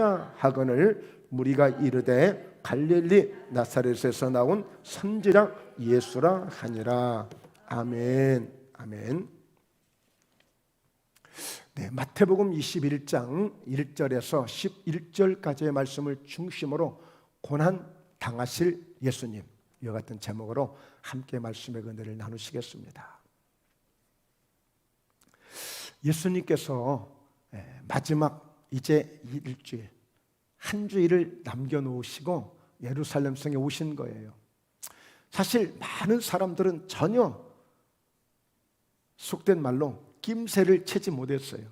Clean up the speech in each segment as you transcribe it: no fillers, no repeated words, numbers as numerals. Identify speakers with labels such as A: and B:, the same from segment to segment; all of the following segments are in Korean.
A: 하거늘 무리가 이르되 갈릴리 나사렛에서 나온 선지자 예수라 하니라. 아멘. 아멘. 네, 마태복음 21장 1절에서 11절까지의 말씀을 중심으로 고난 당하실 예수님, 이와 같은 제목으로 함께 말씀의 은혜를 나누시겠습니다. 예수님께서 마지막 이제 일주일, 한 주일을 남겨놓으시고 예루살렘 성에 오신 거예요. 사실 많은 사람들은 전혀 속된 말로 낌새를 채지 못했어요.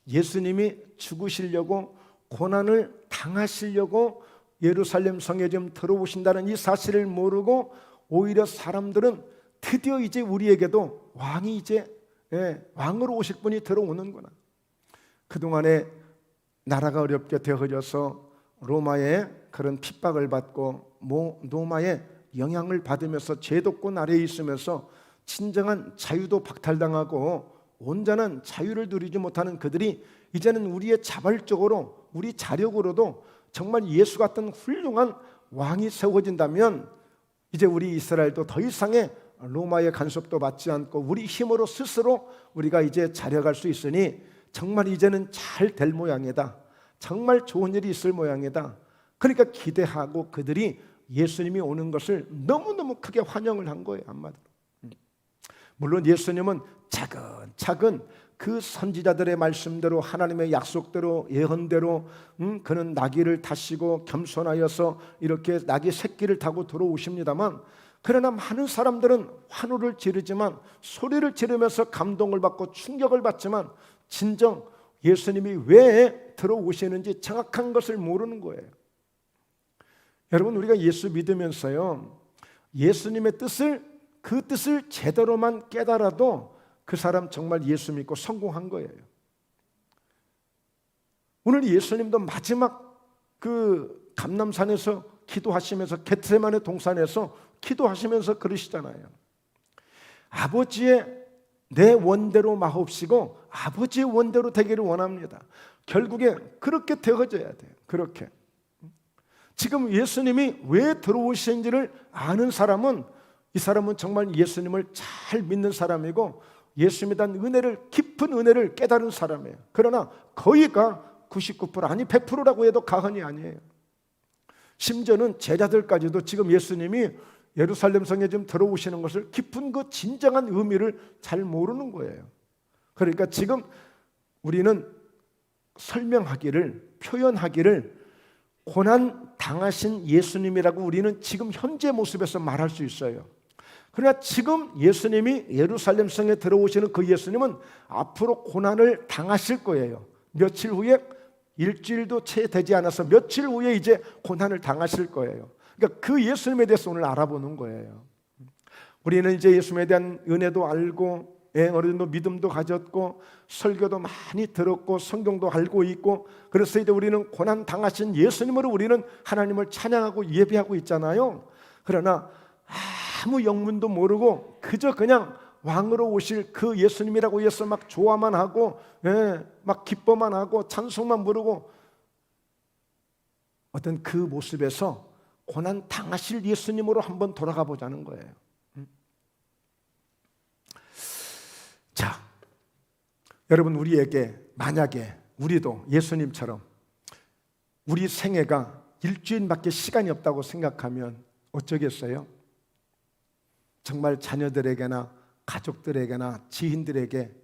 A: 예수님이 죽으시려고 고난을 당하시려고 예루살렘 성에 좀 들어오신다는 이 사실을 모르고 오히려 사람들은 드디어 이제 우리에게도 왕이 이제 왕으로 오실 분이 들어오는구나. 그동안에 나라가 어렵게 되어져서 로마의 그런 핍박을 받고 로마의 영향을 받으면서 제도권 아래에 있으면서 진정한 자유도 박탈당하고 온전한 자유를 누리지 못하는 그들이 이제는 우리의 자발적으로 우리 자력으로도 정말 예수 같은 훌륭한 왕이 세워진다면 이제 우리 이스라엘도 더 이상의 로마의 간섭도 받지 않고 우리 힘으로 스스로 우리가 이제 자력할 수 있으니 정말 이제는 잘 될 모양이다. 정말 좋은 일이 있을 모양이다. 그러니까 기대하고 그들이 예수님이 오는 것을 너무너무 크게 환영을 한 거예요. 한마디로. 물론 예수님은 차근차근 그 선지자들의 말씀대로 하나님의 약속대로 예언대로 그는 나귀를 타시고 겸손하여서 이렇게 나귀 새끼를 타고 들어오십니다만, 그러나 많은 사람들은 환호를 지르지만 소리를 지르면서 감동을 받고 충격을 받지만 진정 예수님이 왜 들어오시는지 정확한 것을 모르는 거예요. 여러분, 우리가 예수 믿으면서요, 예수님의 그 뜻을 제대로만 깨달아도 그 사람 정말 예수 믿고 성공한 거예요. 오늘 예수님도 마지막 그 감람산에서 기도하시면서 겟세마네 동산에서 기도하시면서 그러시잖아요. 아버지의 내 원대로 마옵시고 아버지의 원대로 되기를 원합니다. 결국에 그렇게 되어져야 돼요. 그렇게. 지금 예수님이 왜 들어오신지를 아는 사람은 이 사람은 정말 예수님을 잘 믿는 사람이고 예수님에 대한 은혜를, 깊은 은혜를 깨달은 사람이에요. 그러나 거의가 99% 아니 100%라고 해도 과언이 아니에요. 심지어는 제자들까지도 지금 예수님이 예루살렘 성에 좀 들어오시는 것을 깊은 그 진정한 의미를 잘 모르는 거예요. 그러니까 지금 우리는 설명하기를, 표현하기를 고난 당하신 예수님이라고 우리는 지금 현재 모습에서 말할 수 있어요. 그러나 지금 예수님이 예루살렘 성에 들어오시는 그 예수님은 앞으로 고난을 당하실 거예요. 며칠 후에, 일주일도 채 되지 않아서 며칠 후에 이제 고난을 당하실 거예요. 그러니까 그 예수님에 대해서 오늘 알아보는 거예요. 우리는 이제 예수님에 대한 은혜도 알고 어느 정도 믿음도 가졌고 설교도 많이 들었고 성경도 알고 있고, 그래서 이제 우리는 고난 당하신 예수님으로 우리는 하나님을 찬양하고 예배하고 있잖아요. 그러나 아무 영문도 모르고 그저 그냥 왕으로 오실 그 예수님이라고 해서 막 좋아만 하고 막 기뻐만 하고 찬송만 부르고 어떤 그 모습에서 고난 당하실 예수님으로 한번 돌아가 보자는 거예요. 자, 여러분, 우리에게 만약에 우리도 예수님처럼 우리 생애가 일주일밖에 시간이 없다고 생각하면 어쩌겠어요? 정말 자녀들에게나 가족들에게나 지인들에게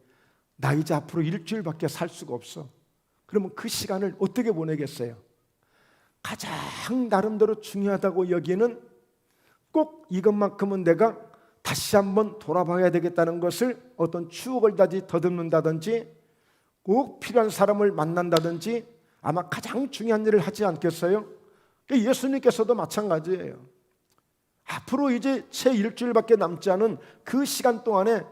A: 나 이제 앞으로 일주일밖에 살 수가 없어. 그러면 그 시간을 어떻게 보내겠어요? 가장 나름대로 중요하다고 여기는 꼭 이것만큼은 내가 다시 한번 돌아봐야 되겠다는 것을 어떤 추억을 다시 더듬는다든지 꼭 필요한 사람을 만난다든지 아마 가장 중요한 일을 하지 않겠어요? 예수님께서도 마찬가지예요. 앞으로 이제 채 일주일밖에 남지 않은 그 시간 동안에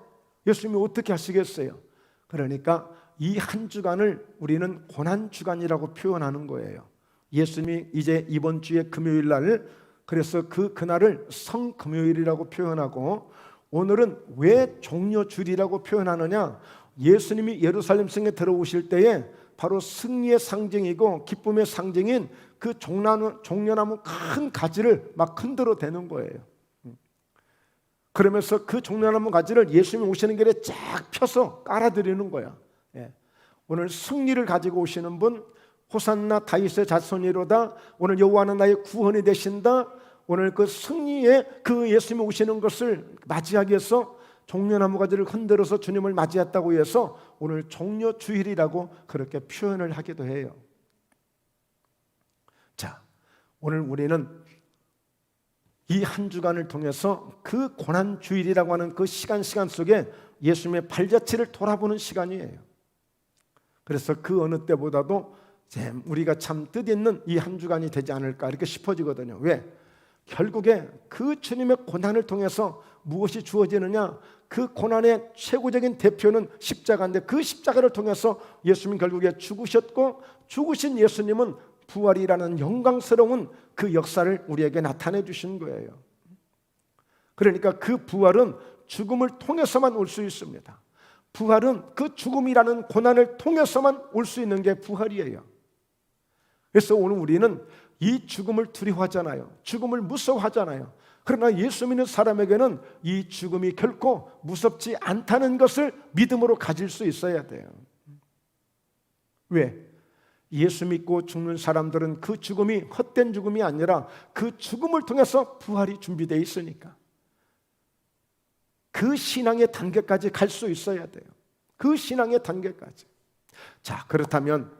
A: 예수님이 어떻게 하시겠어요? 그러니까 이 한 주간을 우리는 고난주간이라고 표현하는 거예요. 예수님이 이제 이번 주에 금요일 날, 그래서 그날을 성금요일이라고 표현하고, 오늘은 왜 종려주일이라고 표현하느냐? 예수님이 예루살렘 성에 들어오실 때에 바로 승리의 상징이고 기쁨의 상징인 그 종려나무 큰 가지를 막 흔들어 대는 거예요. 그러면서 그 종려나무 가지를 예수님이 오시는 길에 쫙 펴서 깔아드리는 거야. 오늘 승리를 가지고 오시는 분, 호산나 다윗의 자손이로다. 오늘 여호와는 나의 구원이 되신다. 오늘 그 승리의 그 예수님이 오시는 것을 맞이하기 위해서 종려나무 가지를 흔들어서 주님을 맞이했다고 해서 오늘 종려주일이라고 그렇게 표현을 하기도 해요. 자, 오늘 우리는 이 한 주간을 통해서 그 고난주일이라고 하는 그 시간 속에 예수님의 발자취를 돌아보는 시간이에요. 그래서 그 어느 때보다도 우리가 참 뜻있는 이 한 주간이 되지 않을까 이렇게 싶어지거든요. 왜? 결국에 그 주님의 고난을 통해서 무엇이 주어지느냐? 그 고난의 최고적인 대표는 십자가인데 그 십자가를 통해서 예수님은 결국에 죽으셨고 죽으신 예수님은 부활이라는 영광스러운 그 역사를 우리에게 나타내 주신 거예요. 그러니까 그 부활은 죽음을 통해서만 올 수 있습니다. 부활은 그 죽음이라는 고난을 통해서만 올 수 있는 게 부활이에요. 그래서 오늘 우리는 이 죽음을 두려워하잖아요. 죽음을 무서워하잖아요. 그러나 예수 믿는 사람에게는 이 죽음이 결코 무섭지 않다는 것을 믿음으로 가질 수 있어야 돼요. 왜? 예수 믿고 죽는 사람들은 그 죽음이 헛된 죽음이 아니라 그 죽음을 통해서 부활이 준비되어 있으니까 그 신앙의 단계까지 갈 수 있어야 돼요. 그 신앙의 단계까지. 자, 그렇다면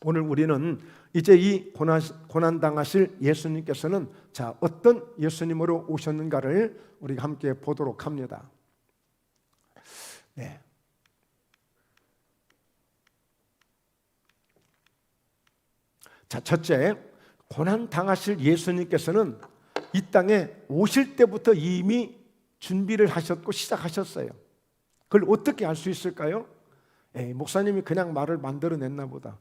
A: 오늘 우리는 이제 이 고난 당하실 예수님께서는 자, 어떤 예수님으로 오셨는가를 우리가 함께 보도록 합니다. 네. 자, 첫째, 고난 당하실 예수님께서는 이 땅에 오실 때부터 이미 준비를 하셨고 시작하셨어요. 그걸 어떻게 알 수 있을까요? 목사님이 그냥 말을 만들어냈나 보다.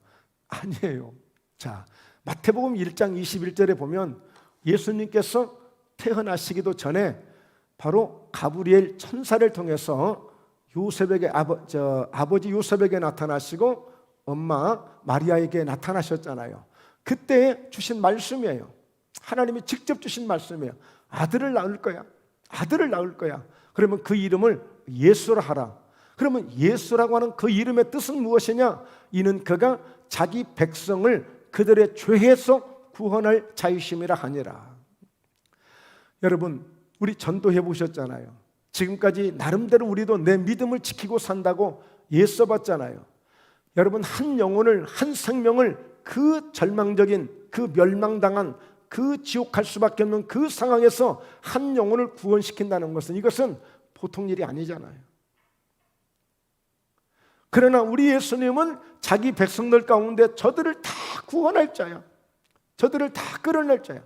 A: 아니에요. 자, 마태복음 1장 21절에 보면 예수님께서 태어나시기도 전에 바로 가브리엘 천사를 통해서 요셉에게 아버지 요셉에게 나타나시고 엄마 마리아에게 나타나셨잖아요. 그때 주신 말씀이에요. 하나님이 직접 주신 말씀이에요. 아들을 낳을 거야. 아들을 낳을 거야. 그러면 그 이름을 예수라 하라. 그러면 예수라고 하는 그 이름의 뜻은 무엇이냐? 이는 그가 자기 백성을 그들의 죄에서 구원할 자이심이라 하니라. 여러분, 우리 전도해 보셨잖아요. 지금까지 나름대로 우리도 내 믿음을 지키고 산다고 애써봤잖아요. 여러분, 한 영혼을, 한 생명을 그 절망적인, 그 멸망당한, 그 지옥 갈 수밖에 없는 그 상황에서 한 영혼을 구원시킨다는 것은 이것은 보통 일이 아니잖아요. 그러나 우리 예수님은 자기 백성들 가운데 저들을 다 구원할 자야. 저들을 다 끌어낼 자야.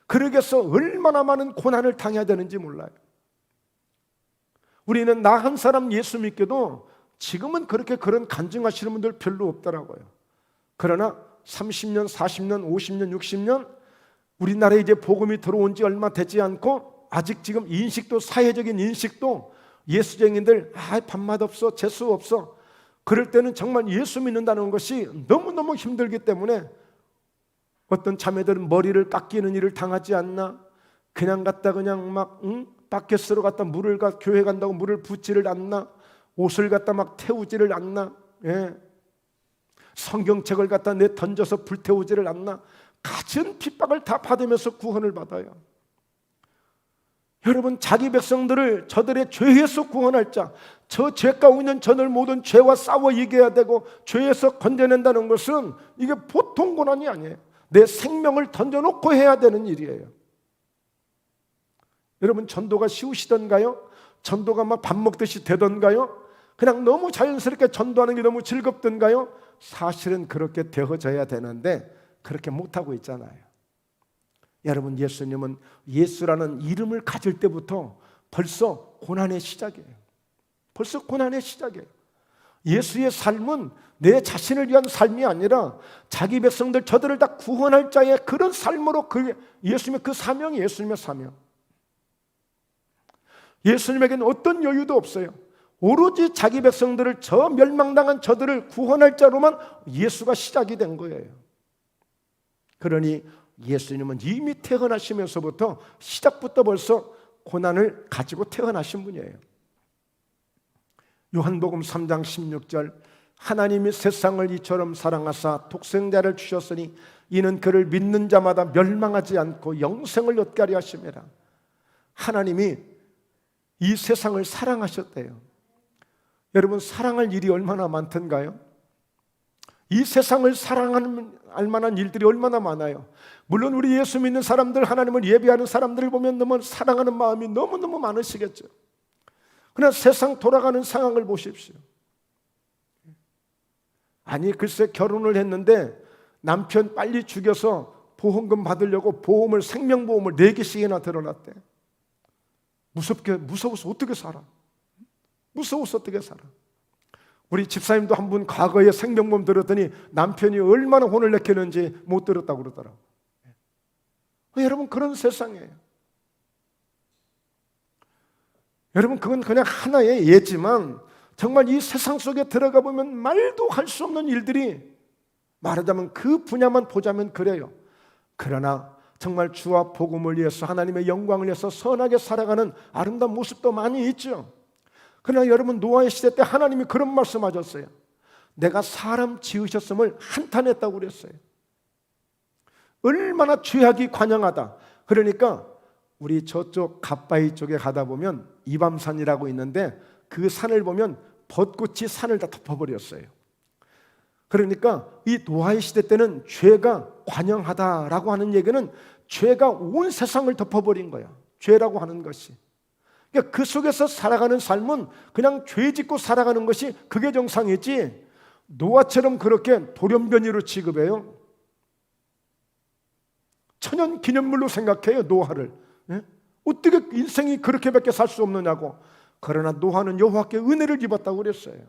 A: 그러기 위해서 얼마나 많은 고난을 당해야 되는지 몰라요. 우리는 나 한 사람 예수 믿게도 지금은 그렇게 그런 간증하시는 분들 별로 없더라고요. 그러나 30년, 40년, 50년, 60년 우리나라에 이제 복음이 들어온 지 얼마 되지 않고 아직 지금 인식도, 사회적인 인식도 예수쟁이들 밥맛 없어, 재수 없어. 그럴 때는 정말 예수 믿는다는 것이 너무너무 힘들기 때문에 어떤 자매들은 머리를 깎이는 일을 당하지 않나, 그냥 갔다 그냥 막 바켓으로 갔다 물을 교회 간다고 물을 붓지를 않나, 옷을 갖다 막 태우지를 않나, 성경책을 갖다 내 던져서 불태우지를 않나, 갖은 핍박을 다 받으면서 구원을 받아요. 여러분, 자기 백성들을 저들의 죄에서 구원할 자, 저 죄 가운데 있는 저들 모든 죄와 싸워 이겨야 되고 죄에서 건져낸다는 것은 이게 보통 고난이 아니에요. 내 생명을 던져놓고 해야 되는 일이에요. 여러분, 전도가 쉬우시던가요? 전도가 막 밥 먹듯이 되던가요? 그냥 너무 자연스럽게 전도하는 게 너무 즐겁던가요? 사실은 그렇게 되어져야 되는데 그렇게 못하고 있잖아요. 여러분, 예수님은 예수라는 이름을 가질 때부터 벌써 고난의 시작이에요. 벌써 고난의 시작이에요. 예수의 삶은 내 자신을 위한 삶이 아니라 자기 백성들 저들을 다 구원할 자의 그런 삶으로 예수님의 그 사명이 예수님의 사명. 예수님에게는 어떤 여유도 없어요. 오로지 자기 백성들을 저 멸망당한 저들을 구원할 자로만 예수가 시작이 된 거예요. 그러니 예수님은 이미 태어나시면서부터 시작부터 벌써 고난을 가지고 태어나신 분이에요. 요한복음 3장 16절 하나님이 세상을 이처럼 사랑하사 독생자를 주셨으니 이는 그를 믿는 자마다 멸망하지 않고 영생을 얻게 하려 하심이라. 하나님이 이 세상을 사랑하셨대요. 여러분, 사랑할 일이 얼마나 많던가요? 이 세상을 사랑할 만한 일들이 얼마나 많아요. 물론 우리 예수 믿는 사람들, 하나님을 예배하는 사람들을 보면 너무 사랑하는 마음이 너무너무 많으시겠죠. 그러나 세상 돌아가는 상황을 보십시오. 아니, 글쎄 결혼을 했는데 남편 빨리 죽여서 보험금 받으려고 보험을, 생명보험을 4개씩이나 들어놨대. 무서워서 어떻게 살아? 무서워서 어떻게 살아? 우리 집사님도 한 분 과거에 생명보험 들었더니 남편이 얼마나 혼을 내켰는지 못 들었다고 그러더라고요. 여러분, 그런 세상이에요. 여러분, 그건 그냥 하나의 예지만 정말 이 세상 속에 들어가 보면 말도 할 수 없는 일들이, 말하자면 그 분야만 보자면 그래요. 그러나 정말 주와 복음을 위해서, 하나님의 영광을 위해서 선하게 살아가는 아름다운 모습도 많이 있죠. 그러나 여러분, 노아의 시대 때 하나님이 그런 말씀하셨어요. 내가 사람 지으셨음을 한탄했다고 그랬어요. 얼마나 죄악이 관영하다. 그러니까 우리 저쪽 갓바위 쪽에 가다 보면 이밤산이라고 있는데 그 산을 보면 벚꽃이 산을 다 덮어버렸어요. 그러니까 이 노아의 시대 때는 죄가 관영하다라고 하는 얘기는 죄가 온 세상을 덮어버린 거야. 죄라고 하는 것이. 그러니까 그 속에서 살아가는 삶은 그냥 죄 짓고 살아가는 것이 그게 정상이지, 노아처럼 그렇게 돌연변이로 취급해요. 천연 기념물로 생각해요, 노아를. 예? 어떻게 인생이 그렇게밖에 살 수 없느냐고. 그러나 노아는 여호와께 은혜를 입었다고 그랬어요.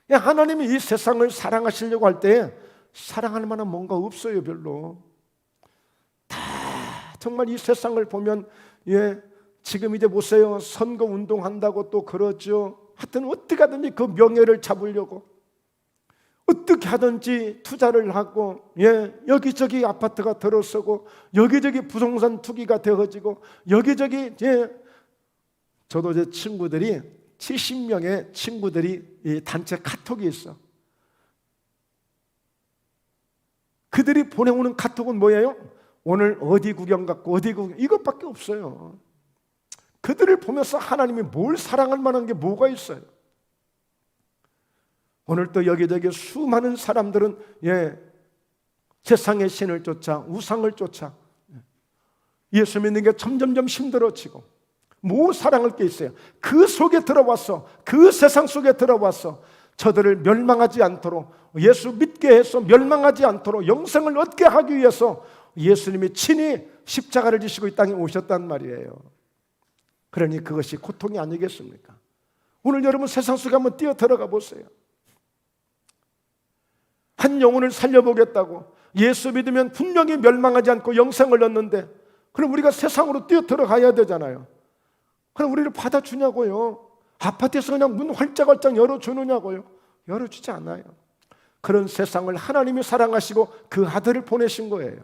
A: 하나님이 이 세상을 사랑하시려고 할 때 사랑할 만한 뭔가 없어요, 별로. 다 정말 이 세상을 보면, 지금 이제 보세요. 선거 운동한다고 또 그러죠. 하여튼 어떻게 하든지 그 명예를 잡으려고 어떻게 하든지 투자를 하고, 여기저기 아파트가 들어서고, 여기저기 부동산 투기가 되어지고, 여기저기, 저도 제 친구들이 70명의 친구들이 이 단체 카톡이 있어. 그들이 보내오는 카톡은 뭐예요? 오늘 어디 구경 갔고 어디 구경, 이것밖에 없어요. 그들을 보면서 하나님이 뭘 사랑할 만한 게 뭐가 있어요? 오늘 또 여기저기 수많은 사람들은 세상의 신을 쫓아, 우상을 쫓아 예수 믿는 게 점점점 힘들어지고, 뭐 사랑할 게 있어요? 그 속에 들어와서, 그 세상 속에 들어와서 저들을 멸망하지 않도록, 예수 믿게 해서 멸망하지 않도록 영생을 얻게 하기 위해서 예수님이 친히 십자가를 지시고 이 땅에 오셨단 말이에요. 그러니 그것이 고통이 아니겠습니까? 오늘 여러분 세상 속에 한번 뛰어 들어가 보세요. 한 영혼을 살려보겠다고 예수 믿으면 분명히 멸망하지 않고 영생을 얻는데, 그럼 우리가 세상으로 뛰어 들어가야 되잖아요. 그럼 우리를 받아주냐고요? 아파트에서 그냥 문 활짝활짝 열어주느냐고요? 열어주지 않아요. 그런 세상을 하나님이 사랑하시고 그 아들을 보내신 거예요.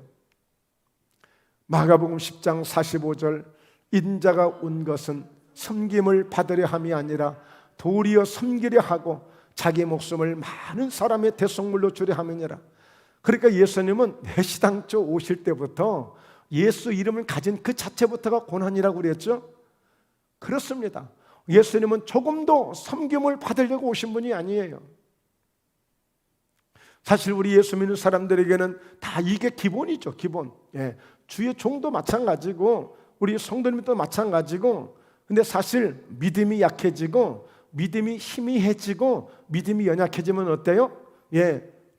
A: 마가복음 10장 45절 인자가 온 것은 섬김을 받으려 함이 아니라 도리어 섬기려 하고 자기 목숨을 많은 사람의 대속물로 주려 함이니라. 그러니까 예수님은 내시당초 오실 때부터 예수 이름을 가진 그 자체부터가 고난이라고 그랬죠. 그렇습니다. 예수님은 조금도 섬김을 받으려고 오신 분이 아니에요. 사실 우리 예수 믿는 사람들에게는 다 이게 기본이죠, 기본. 주의 종도 마찬가지고 우리 성도님도 마찬가지고, 근데 사실 믿음이 약해지고 믿음이 희미해지고 믿음이 연약해지면 어때요?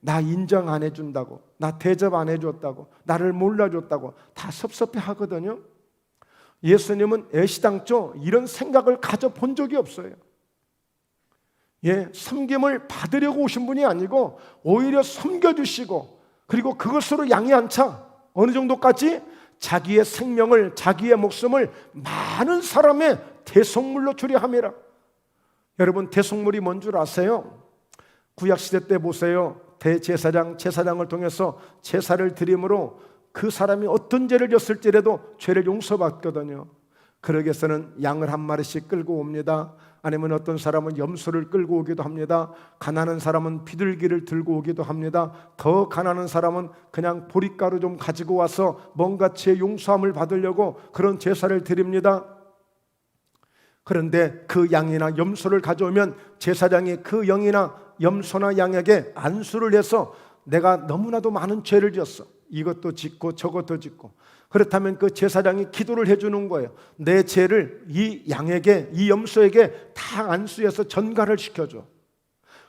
A: 나 인정 안 해준다고, 나 대접 안 해줬다고, 나를 몰라줬다고 다 섭섭해 하거든요. 예수님은 애시당초 이런 생각을 가져본 적이 없어요. 섬김을 받으려고 오신 분이 아니고 오히려 섬겨주시고, 그리고 그것으로 양이 안 차. 어느 정도까지? 자기의 생명을, 자기의 목숨을 많은 사람의 대속물로 주려 함이라. 여러분, 대속물이 뭔 줄 아세요? 구약시대 때 보세요. 대제사장, 제사장을 통해서 제사를 드림으로 그 사람이 어떤 죄를 졌을지라도 죄를 용서받거든요. 그러기 위해서는 양을 한 마리씩 끌고 옵니다. 아니면 어떤 사람은 염소를 끌고 오기도 합니다. 가난한 사람은 비둘기를 들고 오기도 합니다. 더 가난한 사람은 그냥 보릿가루 좀 가지고 와서 뭔가 죄 용서함을 받으려고 그런 제사를 드립니다. 그런데 그 양이나 염소를 가져오면 제사장이 그 영이나 염소나 양에게 안수를 해서 내가 너무나도 많은 죄를 지었어, 이것도 짓고 저것도 짓고, 그렇다면 그 제사장이 기도를 해주는 거예요. 내 죄를 이 양에게, 이 염소에게 다 안수해서 전가를 시켜줘.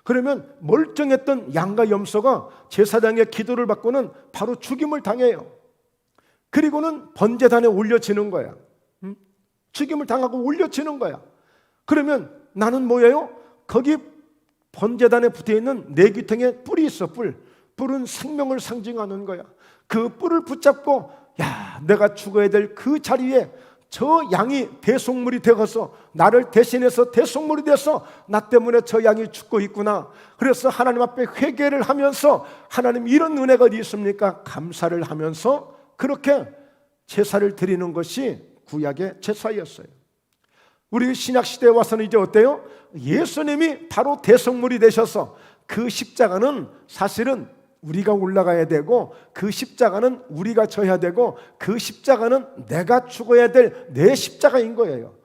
A: 그러면 멀쩡했던 양과 염소가 제사장의 기도를 받고는 바로 죽임을 당해요. 그리고는 번제단에 올려지는 거야. 죽임을 당하고 올려지는 거야. 그러면 나는 뭐예요? 거기 번제단에 붙어있는 내 귀퉁이에 뿔이 있어. 뿔은 생명을 상징하는 거야. 그 뿔을 붙잡고 내가 죽어야 될 그 자리에 저 양이 대속물이 되어서 나를 대신해서 대속물이 돼서 나 때문에 저 양이 죽고 있구나. 그래서 하나님 앞에 회개를 하면서 하나님 이런 은혜가 어디 있습니까? 감사를 하면서 그렇게 제사를 드리는 것이 구약의 제사였어요. 우리 신약시대에 와서는 이제 어때요? 예수님이 바로 대속물이 되셔서 그 십자가는 사실은 우리가 올라가야 되고, 그 십자가는 우리가 져야 되고, 그 십자가는 내가 죽어야 될 내 십자가인 거예요.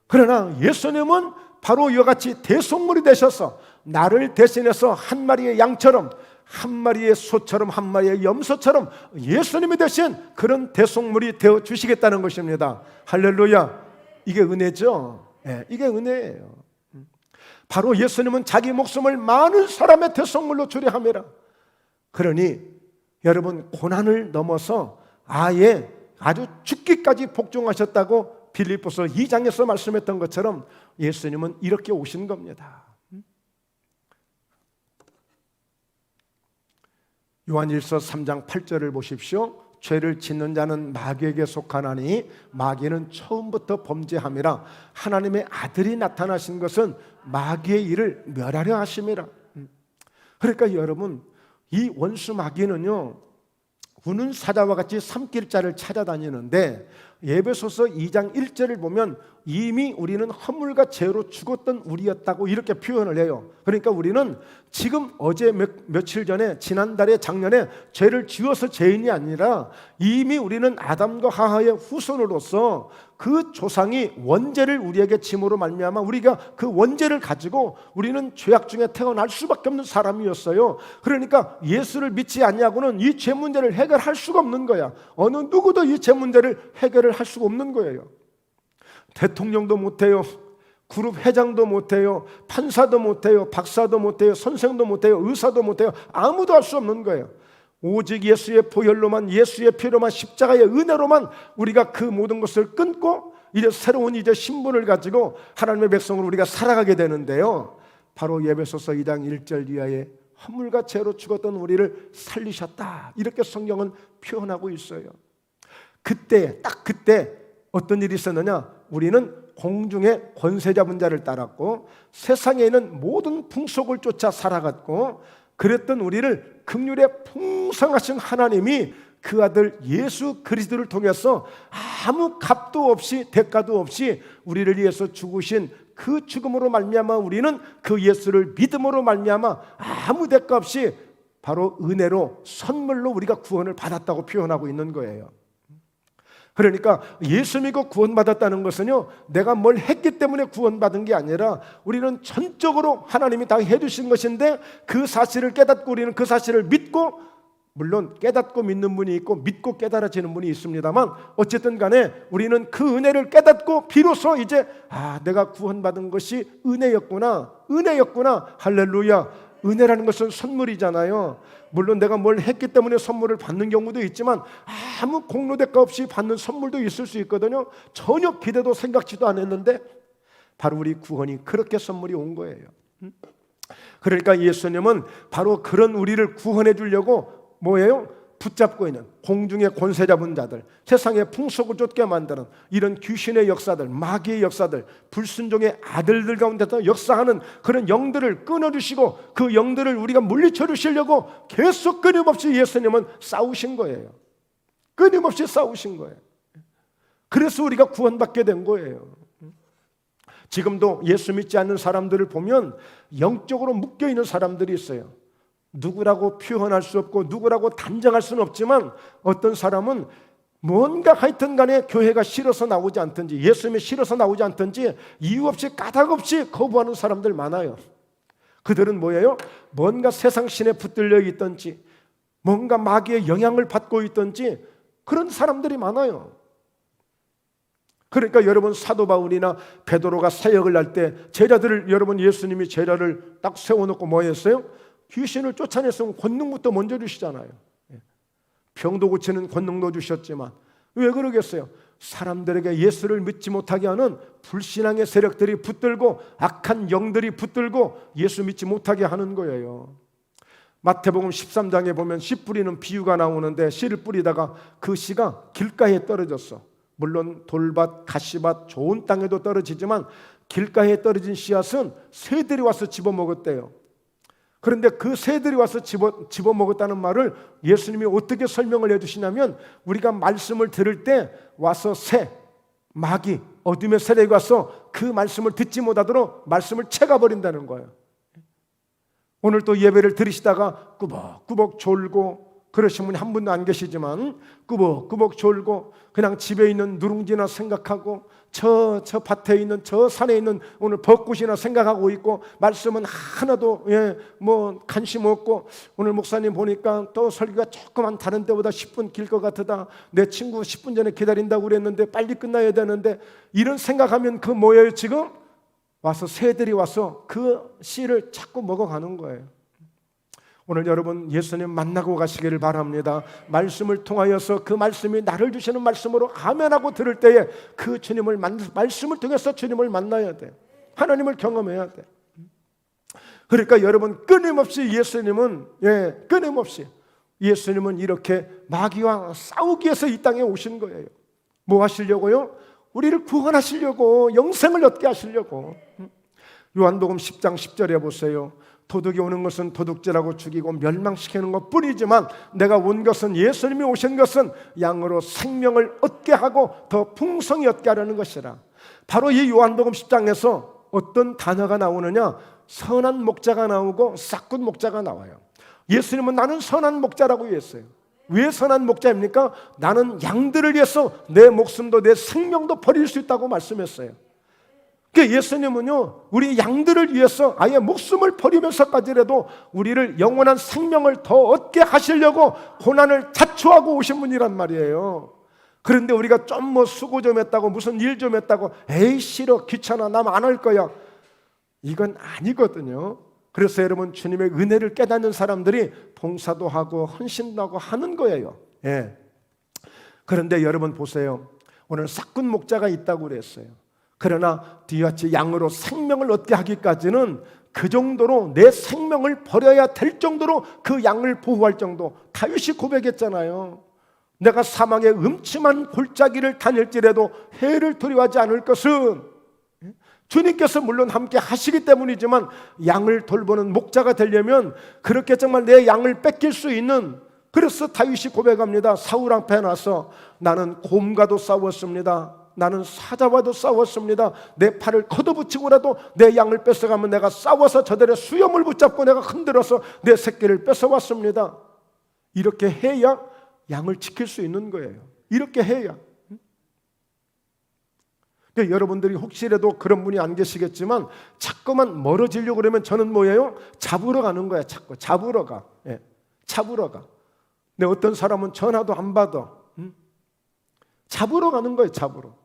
A: 그러나 예수님은 바로 이와 같이 대속물이 되셔서 나를 대신해서 한 마리의 양처럼, 한 마리의 소처럼, 한 마리의 염소처럼 예수님이 대신 그런 대속물이 되어 주시겠다는 것입니다. 할렐루야. 이게 은혜죠. 이게 은혜예요. 바로 예수님은 자기 목숨을 많은 사람의 대속물로 주려 함이라. 그러니 여러분, 고난을 넘어서 아예 아주 죽기까지 복종하셨다고 빌립보서 2장에서 말씀했던 것처럼 예수님은 이렇게 오신 겁니다. 요한일서 3장 8절을 보십시오. 죄를 짓는 자는 마귀에게 속하나니 마귀는 처음부터 범죄함이라. 하나님의 아들이 나타나신 것은 마귀의 일을 멸하려 하심이라. 그러니까 여러분, 이 원수 마귀는요, 우는 사자와 같이 삼킬 자를 찾아다니는데, 에베소서 2장 1절을 보면 이미 우리는 허물과 죄로 죽었던 우리였다고 이렇게 표현을 해요. 그러니까 우리는 지금 어제 며칠 전에, 지난달에, 작년에 죄를 지어서 죄인이 아니라 이미 우리는 아담과 하와의 후손으로서 그 조상이 원죄를 우리에게 짐으로 말미암아 우리가 그 원죄를 가지고 우리는 죄악 중에 태어날 수밖에 없는 사람이었어요. 그러니까 예수를 믿지 아니하고는 이 죄 문제를 해결할 수가 없는 거야. 어느 누구도 이 죄 문제를 해결을 할 수가 없는 거예요. 대통령도 못해요, 그룹 회장도 못해요, 판사도 못해요, 박사도 못해요, 선생도 못해요, 의사도 못해요. 아무도 할 수 없는 거예요. 오직 예수의 보혈로만, 예수의 피로만, 십자가의 은혜로만 우리가 그 모든 것을 끊고 이제 새로운 이제 신분을 가지고 하나님의 백성으로 우리가 살아가게 되는데요, 바로 에베소서 2장 1절 이하에 허물과 죄로 죽었던 우리를 살리셨다, 이렇게 성경은 표현하고 있어요. 그때, 딱 그때 어떤 일이 있었느냐? 우리는 공중의 권세 잡은 자를 따랐고 세상에 있는 모든 풍속을 쫓아 살아갔고, 그랬던 우리를 긍휼에 풍성하신 하나님이 그 아들 예수 그리스도를 통해서 아무 값도 없이 대가도 없이 우리를 위해서 죽으신 그 죽음으로 말미암아 우리는 그 예수를 믿음으로 말미암아 아무 대가 없이 바로 은혜로 선물로 우리가 구원을 받았다고 표현하고 있는 거예요. 그러니까 예수 믿고 구원받았다는 것은요, 내가 뭘 했기 때문에 구원받은 게 아니라 우리는 전적으로 하나님이 다 해주신 것인데, 그 사실을 깨닫고 우리는 그 사실을 믿고, 물론 깨닫고 믿는 분이 있고 믿고 깨달아지는 분이 있습니다만, 어쨌든 간에 우리는 그 은혜를 깨닫고 비로소 이제 내가 구원받은 것이 은혜였구나, 할렐루야. 은혜라는 것은 선물이잖아요. 물론 내가 뭘 했기 때문에 선물을 받는 경우도 있지만 아무 공로 대가 없이 받는 선물도 있을 수 있거든요. 전혀 기대도 생각지도 않았는데 바로 우리 구원이 그렇게 선물이 온 거예요. 그러니까 예수님은 바로 그런 우리를 구원해 주려고 뭐예요? 붙잡고 있는 공중의 권세 잡은 자들, 세상의 풍속을 쫓게 만드는 이런 귀신의 역사들, 마귀의 역사들, 불순종의 아들들 가운데서 역사하는 그런 영들을 끊어주시고 그 영들을 우리가 물리쳐 주시려고 계속 끊임없이 예수님은 싸우신 거예요. 끊임없이 싸우신 거예요. 그래서 우리가 구원받게 된 거예요. 지금도 예수 믿지 않는 사람들을 보면 영적으로 묶여있는 사람들이 있어요. 누구라고 표현할 수 없고 누구라고 단정할 수는 없지만 어떤 사람은 뭔가 하여튼 간에 교회가 싫어서 나오지 않든지 예수님이 싫어서 나오지 않든지 이유 없이 까닭 없이 거부하는 사람들 많아요. 그들은 뭐예요? 뭔가 세상 신에 붙들려 있든지 뭔가 마귀의 영향을 받고 있든지 그런 사람들이 많아요. 그러니까 여러분 사도 바울이나 베드로가 사역을 할 때 제자들을 여러분 예수님이 제자를 딱 세워놓고 뭐 했어요? 귀신을 쫓아냈으면 권능부터 먼저 주시잖아요. 병도 고치는 권능도 주셨지만 왜 그러겠어요? 사람들에게 예수를 믿지 못하게 하는 불신앙의 세력들이 붙들고 악한 영들이 붙들고 예수 믿지 못하게 하는 거예요. 마태복음 13장에 보면 씨 뿌리는 비유가 나오는데 씨를 뿌리다가 그 씨가 길가에 떨어졌어. 물론 돌밭, 가시밭, 좋은 땅에도 떨어지지만 길가에 떨어진 씨앗은 새들이 와서 집어먹었대요. 그런데 그 새들이 와서 집어먹었다는 말을 예수님이 어떻게 설명을 해주시냐면 우리가 말씀을 들을 때 와서 새, 마귀, 어둠의 세력이 와서 그 말씀을 듣지 못하도록 말씀을 채가버린다는 거예요. 오늘 또 예배를 들으시다가 꾸벅꾸벅 졸고 그러신 분이 한 분도 안 계시지만 꾸벅꾸벅 졸고 그냥 집에 있는 누룽지나 생각하고 저 밭에 있는 저 산에 있는 오늘 벚꽃이나 생각하고 있고 말씀은 하나도 관심 없고 오늘 목사님 보니까 또 설교가 조금만 다른 때보다 10분 길 것 같다. 내 친구 10분 전에 기다린다고 그랬는데 빨리 끝나야 되는데 이런 생각하면 그 뭐예요? 지금 와서 새들이 와서 그 씨를 자꾸 먹어가는 거예요. 오늘 여러분 예수님 만나고 가시기를 바랍니다. 말씀을 통하여서 그 말씀이 나를 주시는 말씀으로 아멘하고 들을 때에 그 주님을 말씀을 통해서 주님을 만나야 돼. 하나님을 경험해야 돼. 그러니까 여러분 끊임없이 예수님은 이렇게 마귀와 싸우기 위해서 이 땅에 오신 거예요. 뭐 하시려고요? 우리를 구원하시려고, 영생을 얻게 하시려고. 요한복음 10장 10절에 보세요. 도둑이 오는 것은 도둑질하고 죽이고 멸망시키는 것 뿐이지만 내가 온 것은, 예수님이 오신 것은 양으로 생명을 얻게 하고 더 풍성히 얻게 하려는 것이라. 바로 이 요한복음 10장에서 어떤 단어가 나오느냐? 선한 목자가 나오고 싹군 목자가 나와요. 예수님은 나는 선한 목자라고 했어요. 왜 선한 목자입니까? 나는 양들을 위해서 내 목숨도 내 생명도 버릴 수 있다고 말씀했어요. 그러니까 예수님은요, 우리 양들을 위해서 아예 목숨을 버리면서까지라도 우리를 영원한 생명을 더 얻게 하시려고 고난을 자초하고 오신 분이란 말이에요. 그런데 우리가 좀 수고 좀 했다고, 무슨 일 좀 했다고, 에이 싫어, 귀찮아, 남 안 할 거야, 이건 아니거든요. 그래서 여러분 주님의 은혜를 깨닫는 사람들이 봉사도 하고 헌신도 하고 하는 거예요. 그런데 여러분 보세요. 오늘 싹군 목자가 있다고 그랬어요. 그러나 뒤같이 양으로 생명을 얻게 하기까지는 그 정도로 내 생명을 버려야 될 정도로 그 양을 보호할 정도. 다윗이 고백했잖아요. 내가 사망의 음침한 골짜기를 다닐지라도 해를 두려워하지 않을 것은, 주님께서 물론 함께 하시기 때문이지만 양을 돌보는 목자가 되려면 그렇게 정말 내 양을 뺏길 수 있는, 그래서 다윗이 고백합니다. 사울 앞에 나서 나는 곰과도 싸웠습니다. 나는 사자와도 싸웠습니다. 내 팔을 걷어붙이고라도 내 양을 뺏어가면 내가 싸워서 저들의 수염을 붙잡고 내가 흔들어서 내 새끼를 뺏어왔습니다. 이렇게 해야 양을 지킬 수 있는 거예요. 이렇게 해야. 그러니까 여러분들이 혹시라도 그런 분이 안 계시겠지만 자꾸만 멀어지려고 그러면 저는 뭐예요? 잡으러 가는 거야. 자꾸 잡으러 가. 잡으러 가. 근데 어떤 사람은 전화도 안 받아. 잡으러 가는 거예요. 잡으러.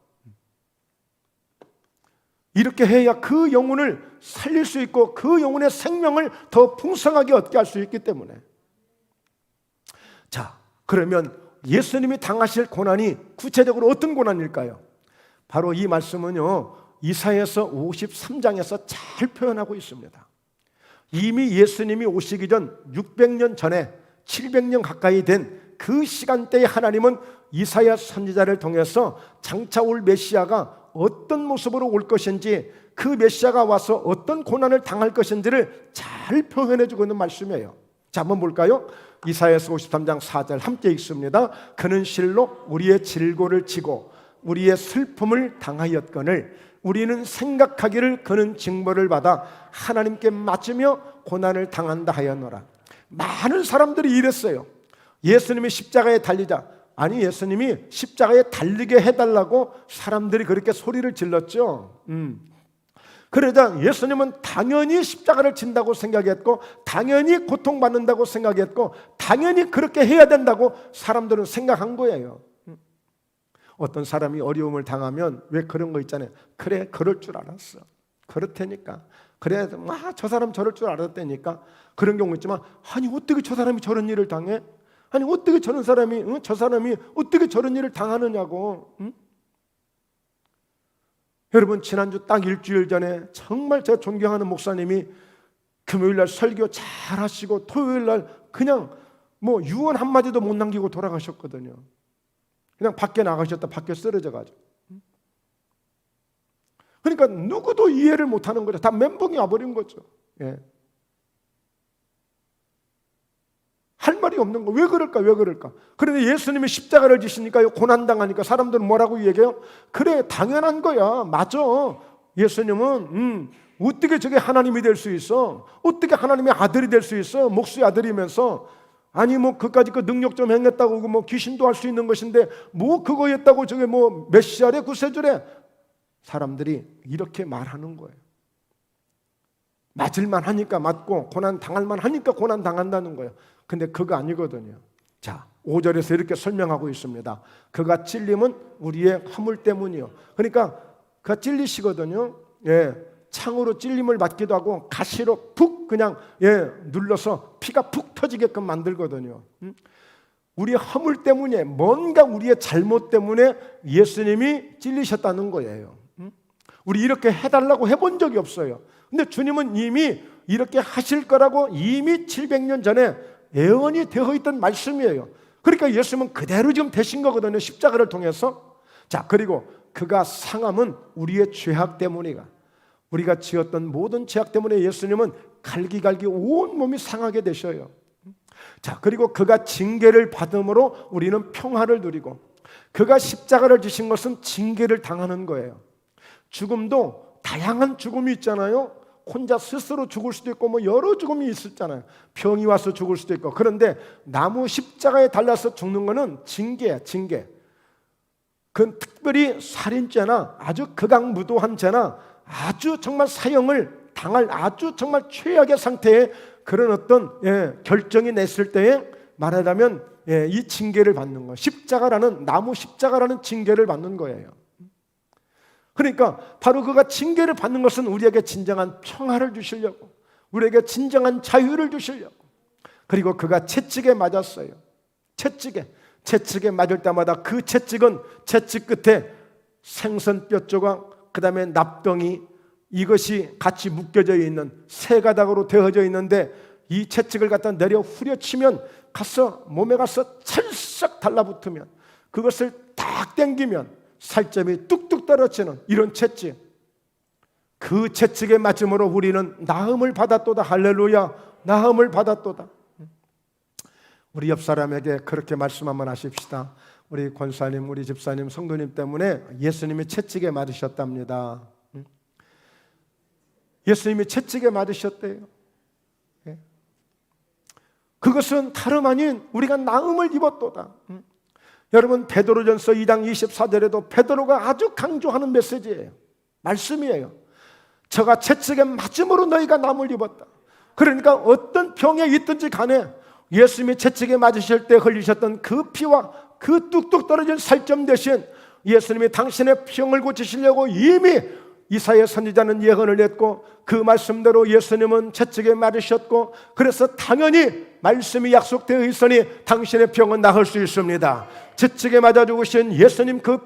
A: 이렇게 해야 그 영혼을 살릴 수 있고 그 영혼의 생명을 더 풍성하게 얻게 할 수 있기 때문에. 자, 그러면 예수님이 당하실 고난이 구체적으로 어떤 고난일까요? 바로 이 말씀은요, 이사야서 53장에서 잘 표현하고 있습니다. 이미 예수님이 오시기 전 600년 전에 700년 가까이 된 그 시간대에 하나님은 이사야 선지자를 통해서 장차 올 메시아가 어떤 모습으로 올 것인지, 그 메시아가 와서 어떤 고난을 당할 것인지를 잘 표현해 주고 있는 말씀이에요. 자, 한번 볼까요? 이사야서 53장 4절 함께 읽습니다. 그는 실로 우리의 질고를 지고 우리의 슬픔을 당하였거늘 우리는 생각하기를 그는 징벌을 받아 하나님께 맞으며 고난을 당한다 하였노라. 많은 사람들이 이랬어요. 예수님이 십자가에 달리자, 아니 예수님이 십자가에 달리게 해달라고 사람들이 그렇게 소리를 질렀죠. 그러자 예수님은 당연히 십자가를 진다고 생각했고, 당연히 고통받는다고 생각했고, 당연히 그렇게 해야 된다고 사람들은 생각한 거예요. 어떤 사람이 어려움을 당하면 왜 그런 거 있잖아요. 그래, 그럴 줄 알았어. 그렇다니까. 그래, 저 사람 저럴 줄 알았다니까. 그런 경우 있지만, 아니 어떻게 저 사람이 저런 일을 당해? 아니 어떻게 저런 사람이, 저 사람이 어떻게 저런 일을 당하느냐고. 여러분, 지난주 딱 일주일 전에 정말 제가 존경하는 목사님이 금요일날 설교 잘 하시고 토요일날 그냥 뭐 유언 한마디도 못 남기고 돌아가셨거든요. 그냥 밖에 나가셨다 밖에 쓰러져가지고. 그러니까 누구도 이해를 못하는 거죠. 다 멘붕이 와버린 거죠. 예. 할 말이 없는 거. 왜 그럴까? 왜 그럴까? 그런데 예수님이 십자가를 지시니까, 고난당하니까 사람들은 뭐라고 얘기해요? 그래, 당연한 거야. 맞아. 예수님은 어떻게 저게 하나님이 될 수 있어? 어떻게 하나님의 아들이 될 수 있어? 목수의 아들이면서. 아니 뭐 그까짓 그 능력 좀 행했다고 뭐 귀신도 할 수 있는 것인데 뭐 그거 했다고 저게 뭐 메시아래 구세주래? 사람들이 이렇게 말하는 거예요. 맞을만 하니까 맞고 고난 당할만 하니까 고난 당한다는 거예요. 근데 그거 아니거든요. 자, 5절에서 이렇게 설명하고 있습니다. 그가 찔림은 우리의 허물 때문이요. 그러니까 그가 찔리시거든요. 예, 창으로 찔림을 받기도 하고 가시로 푹 그냥 눌러서 피가 푹 터지게끔 만들거든요. 우리의 허물 때문에, 뭔가 우리의 잘못 때문에 예수님이 찔리셨다는 거예요. 우리 이렇게 해달라고 해본 적이 없어요. 근데 주님은 이미 이렇게 하실 거라고 이미 700년 전에 예언이 되어 있던 말씀이에요. 그러니까 예수님은 그대로 지금 되신 거거든요. 십자가를 통해서. 자, 그리고 그가 상함은 우리의 죄악 때문이가, 우리가 지었던 모든 죄악 때문에 예수님은 갈기갈기 온 몸이 상하게 되셔요. 자, 그리고 그가 징계를 받음으로 우리는 평화를 누리고, 그가 십자가를 지신 것은 징계를 당하는 거예요. 죽음도 다양한 죽음이 있잖아요. 혼자 스스로 죽을 수도 있고 뭐 여러 죽음이 있었잖아요. 병이 와서 죽을 수도 있고. 그런데 나무 십자가에 달라서 죽는 거는 징계야, 징계. 그건 특별히 살인죄나 아주 극악무도한 죄나 아주 정말 사형을 당할 아주 정말 최악의 상태에 그런 어떤 결정이 냈을 때에 말하자면 이 징계를 받는 거예요. 십자가라는, 나무 십자가라는 징계를 받는 거예요. 그러니까 바로 그가 징계를 받는 것은 우리에게 진정한 평화를 주시려고, 우리에게 진정한 자유를 주시려고. 그리고 그가 채찍에 맞았어요. 채찍에 맞을 때마다 그 채찍은 채찍 끝에 생선뼈 조각, 그 다음에 납덩이, 이것이 같이 묶여져 있는 세 가닥으로 되어져 있는데, 이 채찍을 갖다 내려 후려치면 가서 몸에 가서 찰싹 달라붙으면, 그것을 딱 당기면 살점이 뚝뚝 떨어지는 이런 채찍. 그 채찍에 맞음으로 우리는 나음을 받았도다. 할렐루야, 나음을 받았도다. 우리 옆 사람에게 그렇게 말씀 한번 하십시다. 우리 권사님, 우리 집사님, 성도님 때문에 예수님이 채찍에 맞으셨답니다. 예수님이 채찍에 맞으셨대요. 그것은 다름 아닌 우리가 나음을 입었도다. 여러분, 베드로전서 2장 24절에도 베드로가 아주 강조하는 메시지예요. 말씀이에요. 저가 채찍에 맞음으로 너희가 나음을 입었다. 그러니까 어떤 병에 있든지 간에 예수님이 채찍에 맞으실 때 흘리셨던 그 피와 그 뚝뚝 떨어진 살점 대신 예수님이 당신의 병을 고치시려고 이미 이사야 선지자는 예언을 했고, 그 말씀대로 예수님은 채찍에 맞으셨고, 그래서 당연히 말씀이 약속되어 있으니 당신의 병은 나을 수 있습니다. 채찍에 맞아 죽으신 예수님 그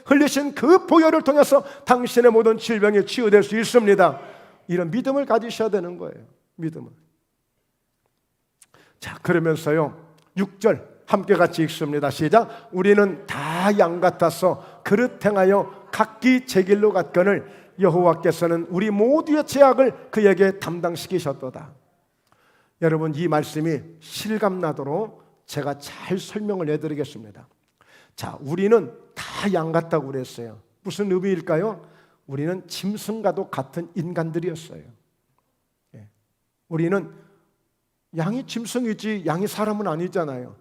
A: 흘리신 그 보혈을 통해서 당신의 모든 질병이 치유될 수 있습니다. 이런 믿음을 가지셔야 되는 거예요. 믿음을. 자, 그러면서요 6절 함께 같이 읽습니다. 시작. 우리는 다 양 같아서 그릇 행하여 각기 제 길로 갔거늘 여호와께서는 우리 모두의 죄악을 그에게 담당시키셨도다. 여러분, 이 말씀이 실감나도록 제가 잘 설명을 해드리겠습니다. 자, 우리는 다 양 같다고 그랬어요. 무슨 의미일까요? 우리는 짐승과도 같은 인간들이었어요. 우리는 양이 짐승이지 양이 사람은 아니잖아요.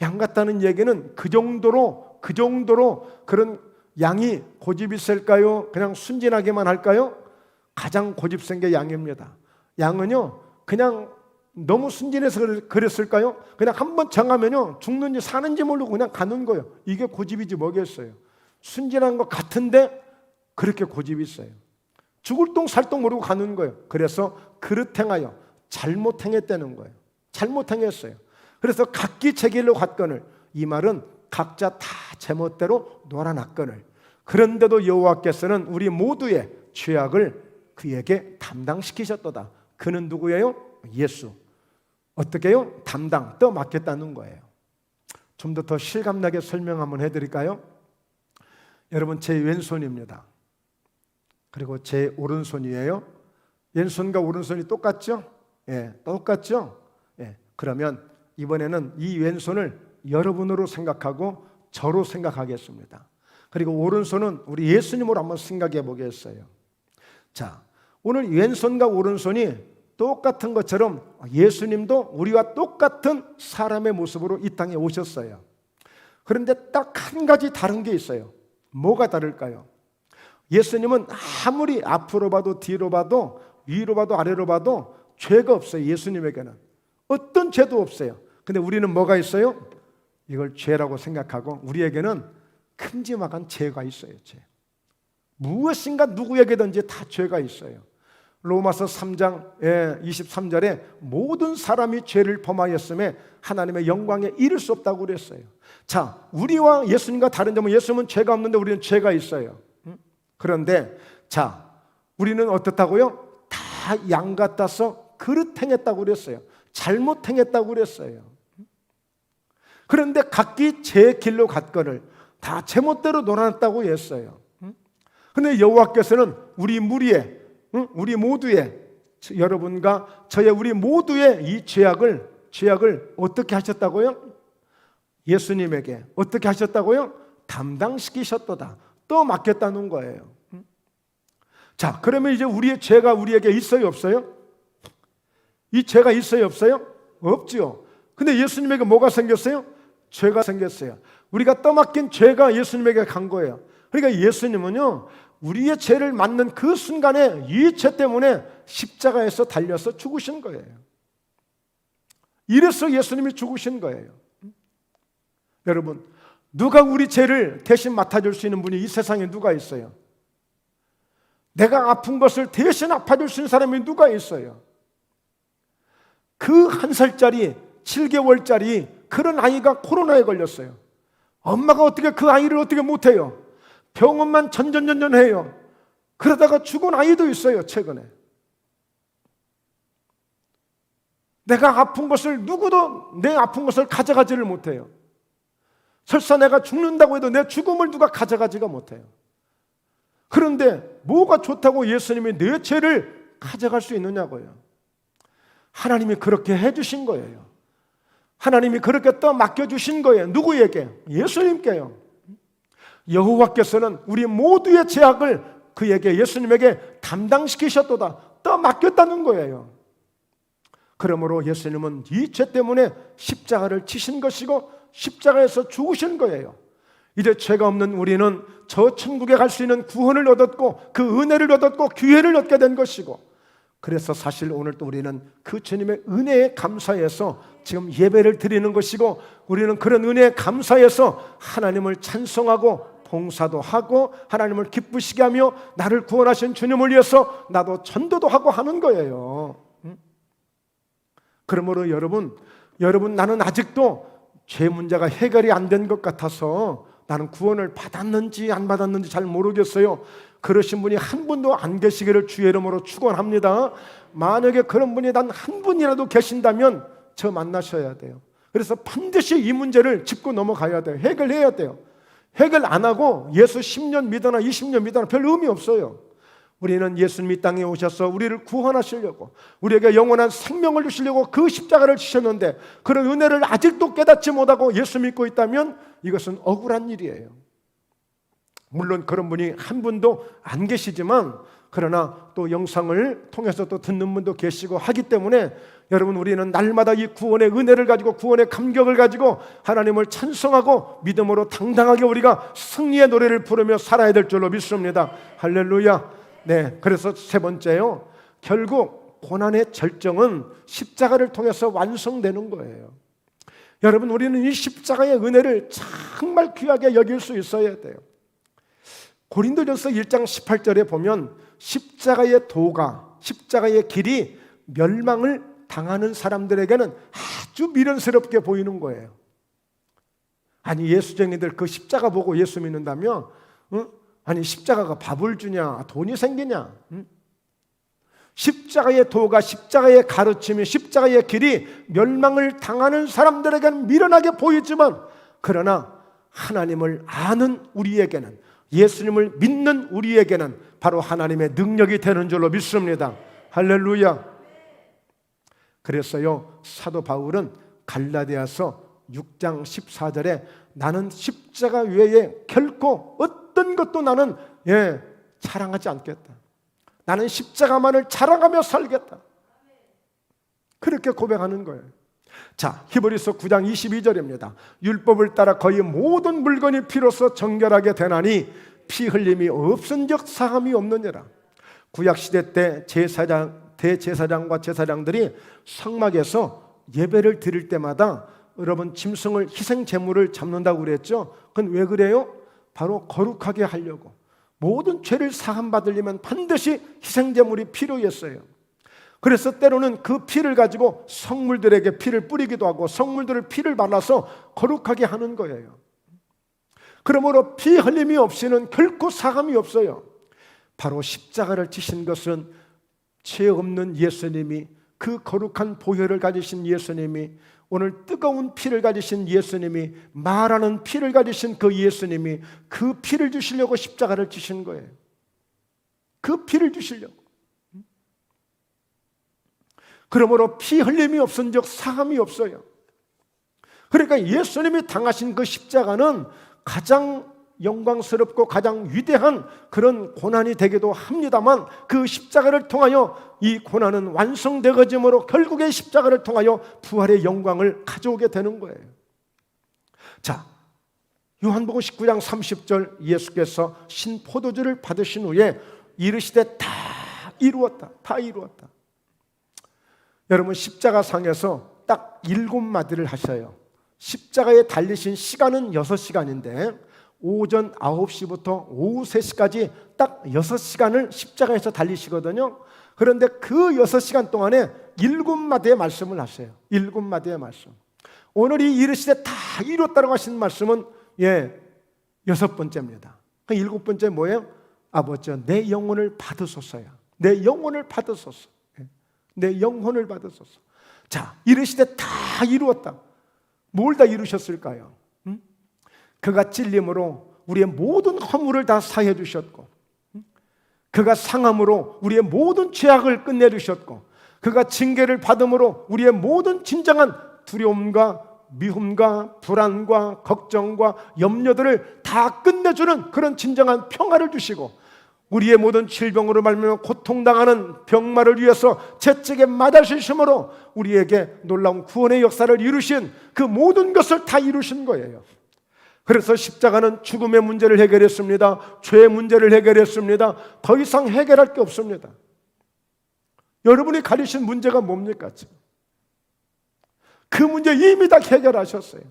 A: 양 같다는 얘기는 그 정도로 그런 양이 고집이 있을까요? 그냥 순진하게만 할까요? 가장 고집 센 게 양입니다. 양은요, 그냥 너무 순진해서 그랬을까요? 그냥 한번 정하면요, 죽는지 사는지 모르고 그냥 가는 거예요. 이게 고집이지 뭐겠어요. 순진한 것 같은데 그렇게 고집이 있어요. 죽을 똥 살 똥 모르고 가는 거예요. 그래서 그릇 행하여 잘못 행했다는 거예요. 잘못 행했어요. 그래서 각기 제 길로 갔거늘, 이 말은 각자 다 제멋대로 놀아났거늘. 그런데도 여호와께서는 우리 모두의 죄악을 그에게 담당시키셨도다. 그는 누구예요? 예수. 어떻게 해요? 담당, 떠맡겼다는 거예요. 좀 더 실감나게 설명 한번 해드릴까요? 여러분, 제 왼손입니다. 그리고 제 오른손이에요. 왼손과 오른손이 똑같죠? 예, 똑같죠? 예, 그러면 이번에는 이 왼손을 여러분으로 생각하고 저로 생각하겠습니다. 그리고 오른손은 우리 예수님으로 한번 생각해 보겠어요. 자, 오늘 왼손과 오른손이 똑같은 것처럼 예수님도 우리와 똑같은 사람의 모습으로 이 땅에 오셨어요. 그런데 딱 한 가지 다른 게 있어요. 뭐가 다를까요? 예수님은 아무리 앞으로 봐도 뒤로 봐도 위로 봐도 아래로 봐도 죄가 없어요. 예수님에게는 어떤 죄도 없어요. 근데 우리는 뭐가 있어요? 이걸 죄라고 생각하고 우리에게는 큼지막한 죄가 있어요. 죄. 무엇인가 누구에게든지 다 죄가 있어요. 로마서 3장 23절에 모든 사람이 죄를 범하였음에 하나님의 영광에 이를 수 없다고 그랬어요. 자, 우리와 예수님과 다른 점은 예수님은 죄가 없는데 우리는 죄가 있어요. 그런데 자, 우리는 어떻다고요? 다 양 같아서 그릇 행했다고 그랬어요. 잘못 행했다고 그랬어요. 그런데 각기 제 길로 갔거늘 다 제멋대로 놀아났다고 했어요. 그런데 여호와께서는 우리 무리의, 우리 모두의, 여러분과 저의 우리 모두의 이 죄악을 어떻게 하셨다고요? 예수님에게 어떻게 하셨다고요? 담당시키셨도다. 또 맡겼다는 거예요. 자, 그러면 이제 우리의 죄가 우리에게 있어요, 없어요? 이 죄가 있어요, 없어요? 없죠. 근데 예수님에게 뭐가 생겼어요? 죄가 생겼어요. 우리가 떠맡긴 죄가 예수님에게 간 거예요. 그러니까 예수님은요, 우리의 죄를 맡는 그 순간에 이 죄 때문에 십자가에서 달려서 죽으신 거예요. 이래서 예수님이 죽으신 거예요. 여러분, 누가 우리 죄를 대신 맡아줄 수 있는 분이 이 세상에 누가 있어요? 내가 아픈 것을 대신 아파줄 수 있는 사람이 누가 있어요? 그 1살짜리 7개월짜리 그런 아이가 코로나에 걸렸어요. 엄마가 어떻게 그 아이를 어떻게 못해요? 병원만 전전해요. 그러다가 죽은 아이도 있어요, 최근에. 내가 아픈 것을 누구도 내 아픈 것을 가져가지를 못해요. 설사 내가 죽는다고 해도 내 죽음을 누가 가져가지가 못해요. 그런데 뭐가 좋다고 예수님이 내 죄를 가져갈 수 있느냐고요. 하나님이 그렇게 해주신 거예요. 하나님이 그렇게 또 맡겨주신 거예요. 누구에게? 예수님께요. 여호와께서는 우리 모두의 죄악을 그에게, 예수님에게 담당시키셨도다. 또 맡겼다는 거예요. 그러므로 예수님은 이 죄 때문에 십자가를 치신 것이고 십자가에서 죽으신 거예요. 이제 죄가 없는 우리는 저 천국에 갈 수 있는 구원을 얻었고 그 은혜를 얻었고 기회를 얻게 된 것이고, 그래서 사실 오늘 또 우리는 그 주님의 은혜에 감사해서 지금 예배를 드리는 것이고, 우리는 그런 은혜에 감사해서 하나님을 찬송하고 봉사도 하고 하나님을 기쁘시게 하며 나를 구원하신 주님을 위해서 나도 전도도 하고 하는 거예요. 그러므로 여러분, 나는 아직도 죄 문제가 해결이 안 된 것 같아서 나는 구원을 받았는지 안 받았는지 잘 모르겠어요. 그러신 분이 한 분도 안 계시기를 주의 이름으로 축원합니다. 만약에 그런 분이 단 한 분이라도 계신다면 저 만나셔야 돼요. 그래서 반드시 이 문제를 짚고 넘어가야 돼요. 해결해야 돼요. 해결 안 하고 예수 10년 믿거나 20년 믿거나 별 의미 없어요. 우리는 예수님이 땅에 오셔서 우리를 구원하시려고, 우리에게 영원한 생명을 주시려고 그 십자가를 지셨는데, 그런 은혜를 아직도 깨닫지 못하고 예수 믿고 있다면 이것은 억울한 일이에요. 물론 그런 분이 한 분도 안 계시지만, 그러나 또 영상을 통해서 또 듣는 분도 계시고 하기 때문에, 여러분, 우리는 날마다 이 구원의 은혜를 가지고, 구원의 감격을 가지고 하나님을 찬송하고 믿음으로 당당하게 우리가 승리의 노래를 부르며 살아야 될 줄로 믿습니다. 할렐루야. 네, 그래서 세 번째요, 결국 고난의 절정은 십자가를 통해서 완성되는 거예요. 여러분, 우리는 이 십자가의 은혜를 정말 귀하게 여길 수 있어야 돼요. 고린도전서 1장 18절에 보면 십자가의 도가, 십자가의 길이 멸망을 당하는 사람들에게는 아주 미련스럽게 보이는 거예요. 아니, 예수쟁이들 그 십자가 보고 예수 믿는다며? 아니, 십자가가 밥을 주냐, 돈이 생기냐? 십자가의 도가, 십자가의 가르침이, 십자가의 길이 멸망을 당하는 사람들에게는 미련하게 보이지만, 그러나 하나님을 아는 우리에게는, 예수님을 믿는 우리에게는 바로 하나님의 능력이 되는 줄로 믿습니다. 할렐루야. 그래서요, 사도 바울은 갈라디아서 6장 14절에 나는 십자가 외에 결코 어떤 것도 나는 자랑하지 않겠다. 나는 십자가만을 자랑하며 살겠다. 그렇게 고백하는 거예요. 자, 히브리서 9장 22절입니다. 율법을 따라 거의 모든 물건이 피로써 정결하게 되나니 피 흘림이 없은즉 사함이 없느니라. 구약시대 때 대제사장과 제사장들이 성막에서 예배를 드릴 때마다 여러분 짐승을 희생 제물을 잡는다고 그랬죠. 그건 왜 그래요? 바로 거룩하게 하려고. 모든 죄를 사함 받으려면 반드시 희생 제물이 필요했어요. 그래서 때로는 그 피를 가지고 성물들에게 피를 뿌리기도 하고 성물들을 피를 발라서 거룩하게 하는 거예요. 그러므로 피 흘림이 없이는 결코 사함이 없어요. 바로 십자가를 지신 것은 죄 없는 예수님이, 그 거룩한 보혈을 가지신 예수님이, 오늘 뜨거운 피를 가지신 예수님이, 말하는 피를 가지신 그 예수님이 그 피를 주시려고 십자가를 지신 거예요. 그 피를 주시려고. 그러므로 피 흘림이 없은즉 사함이 없어요. 그러니까 예수님이 당하신 그 십자가는 가장 영광스럽고 가장 위대한 그런 고난이 되기도 합니다만, 그 십자가를 통하여 이 고난은 완성되어짐으로 결국에 십자가를 통하여 부활의 영광을 가져오게 되는 거예요. 자, 요한복음 19장 30절, 예수께서 신포도주를 받으신 후에 이르시되 다 이루었다, 다 이루었다. 여러분, 십자가상에서 딱 7마디를 하셔요. 십자가에 달리신 시간은 6시간인데 오전 9시부터 오후 3시까지 딱 6시간을 십자가에서 달리시거든요. 그런데 그 6시간 동안에 7마디의 말씀을 하세요. 7마디의 말씀. 오늘 이 이르시되 다 이뤘다고 하신 말씀은 6번째입니다. 그 7번째 뭐예요? 아버지, 내 영혼을 받으소서야. 내 영혼을 받으소서. 내 영혼을 받으소서. 자, 이르시되 다 이루었다. 뭘 다 이루셨을까요? 그가 찔림으로 우리의 모든 허물을 다 사해 주셨고, 그가 상함으로 우리의 모든 죄악을 끝내주셨고, 그가 징계를 받음으로 우리의 모든 진정한 두려움과 미움과 불안과 걱정과 염려들을 다 끝내주는 그런 진정한 평화를 주시고, 우리의 모든 질병으로 말미암아 고통당하는 병마를 위해서 채찍에 맞아주심으로 우리에게 놀라운 구원의 역사를 이루신 그 모든 것을 다 이루신 거예요. 그래서 십자가는 죽음의 문제를 해결했습니다. 죄의 문제를 해결했습니다. 더 이상 해결할 게 없습니다. 여러분이 가리신 문제가 뭡니까? 그 문제 이미 다 해결하셨어요.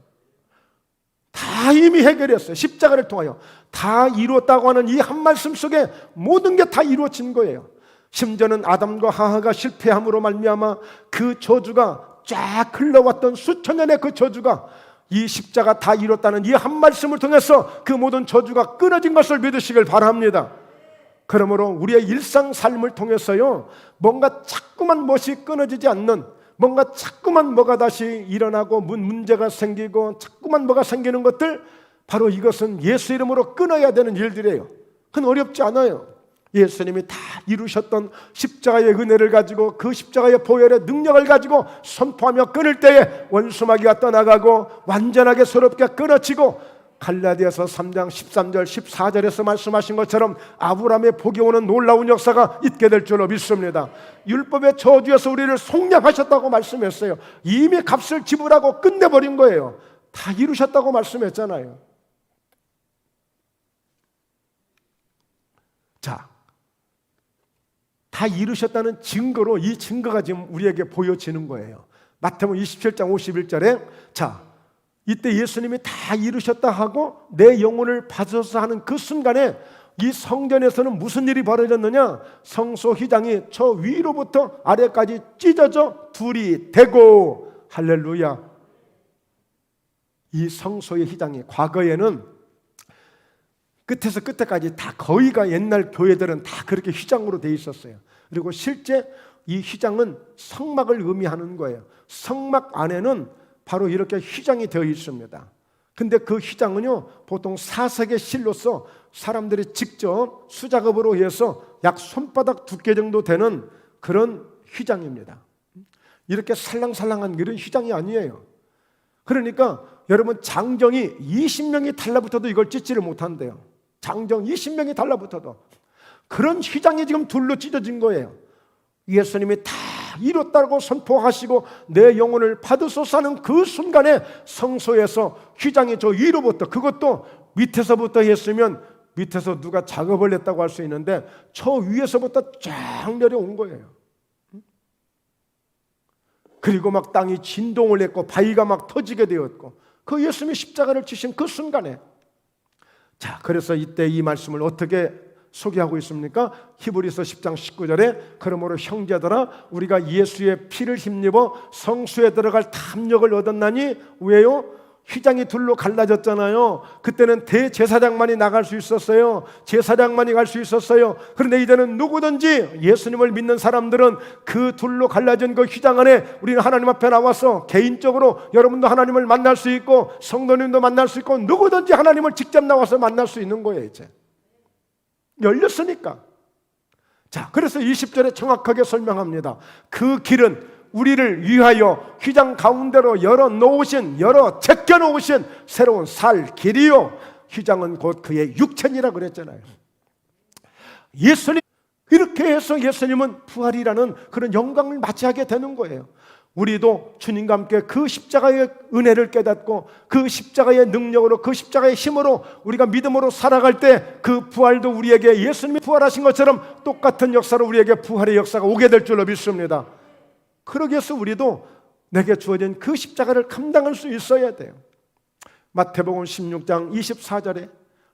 A: 다 이미 해결했어요. 십자가를 통하여 다 이루었다고 하는 이 한 말씀 속에 모든 게 다 이루어진 거예요. 심지어는 아담과 하와가 실패함으로 말미암아 그 저주가 쫙 흘러왔던 수천 년의 그 저주가 이 십자가 다 이뤘다는 이 한 말씀을 통해서 그 모든 저주가 끊어진 것을 믿으시길 바랍니다. 그러므로 우리의 일상 삶을 통해서요, 뭔가 자꾸만 멋이 끊어지지 않는, 뭔가 자꾸만 뭐가 다시 일어나고 문제가 생기고 자꾸만 뭐가 생기는 것들, 바로 이것은 예수 이름으로 끊어야 되는 일들이에요. 그건 어렵지 않아요. 예수님이 다 이루셨던 십자가의 은혜를 가지고 그 십자가의 보혈의 능력을 가지고 선포하며 끊을 때에 원수마귀가 떠나가고 완전하게 새롭게 끊어지고, 갈라디아서 3장 13절 14절에서 말씀하신 것처럼 아브라함의 복이 오는 놀라운 역사가 있게 될 줄로 믿습니다. 율법의 저주에서 우리를 속량하셨다고 말씀했어요. 이미 값을 지불하고 끝내버린 거예요. 다 이루셨다고 말씀했잖아요. 자, 다 이루셨다는 증거로 이 증거가 지금 우리에게 보여지는 거예요. 마태복음 27장 51절에 자, 이때 예수님이 다 이루셨다 하고 내 영혼을 받으소서 하는 그 순간에 이 성전에서는 무슨 일이 벌어졌느냐? 성소 휘장이 저 위로부터 아래까지 찢어져 둘이 되고, 할렐루야. 이 성소의 휘장이 과거에는 끝에서 끝에까지 다, 거의가 옛날 교회들은 다 그렇게 휘장으로 되어 있었어요. 그리고 실제 이 휘장은 성막을 의미하는 거예요. 성막 안에는 바로 이렇게 휘장이 되어 있습니다. 근데 그 휘장은요, 보통 사색의 실로서 사람들이 직접 수작업으로 해서 약 손바닥 두께 정도 되는 그런 휘장입니다. 이렇게 살랑살랑한 이런 휘장이 아니에요. 그러니까 여러분, 장정이 20명이 달라붙어도 이걸 찢지를 못한대요. 장정 20명이 달라붙어도. 그런 휘장이 지금 둘로 찢어진 거예요. 예수님이 다 이뤘다고 선포하시고 내 영혼을 받으소서 하는 그 순간에 성소에서 휘장이 저 위로부터, 그것도 밑에서부터 했으면 밑에서 누가 작업을 했다고 할 수 있는데 저 위에서부터 쫙 내려온 거예요. 그리고 막 땅이 진동을 했고 바위가 막 터지게 되었고, 그 예수님이 십자가를 지신 그 순간에, 자, 그래서 이때 이 말씀을 어떻게 소개하고 있습니까? 히브리서 10장 19절에 그러므로 형제들아 우리가 예수의 피를 힘입어 성수에 들어갈 탐욕을 얻었나니, 왜요? 휘장이 둘로 갈라졌잖아요. 그때는 대제사장만이 나갈 수 있었어요. 제사장만이 갈 수 있었어요. 그런데 이제는 누구든지 예수님을 믿는 사람들은 그 둘로 갈라진 그 휘장 안에 우리는 하나님 앞에 나와서 개인적으로 여러분도 하나님을 만날 수 있고 성도님도 만날 수 있고 누구든지 하나님을 직접 나와서 만날 수 있는 거예요. 이제 열렸으니까. 자, 그래서 20절에 정확하게 설명합니다. 그 길은 우리를 위하여 휘장 가운데로 열어 제껴 놓으신 새로운 살 길이요, 휘장은 곧 그의 육체니라 그랬잖아요. 예수님, 이렇게 해서 예수님은 부활이라는 그런 영광을 맞이하게 되는 거예요. 우리도 주님과 함께 그 십자가의 은혜를 깨닫고 그 십자가의 능력으로, 그 십자가의 힘으로 우리가 믿음으로 살아갈 때 그 부활도 우리에게 예수님이 부활하신 것처럼 똑같은 역사로 우리에게 부활의 역사가 오게 될 줄로 믿습니다. 그러기 위해서 우리도 내게 주어진 그 십자가를 감당할 수 있어야 돼요. 마태복음 16장 24절에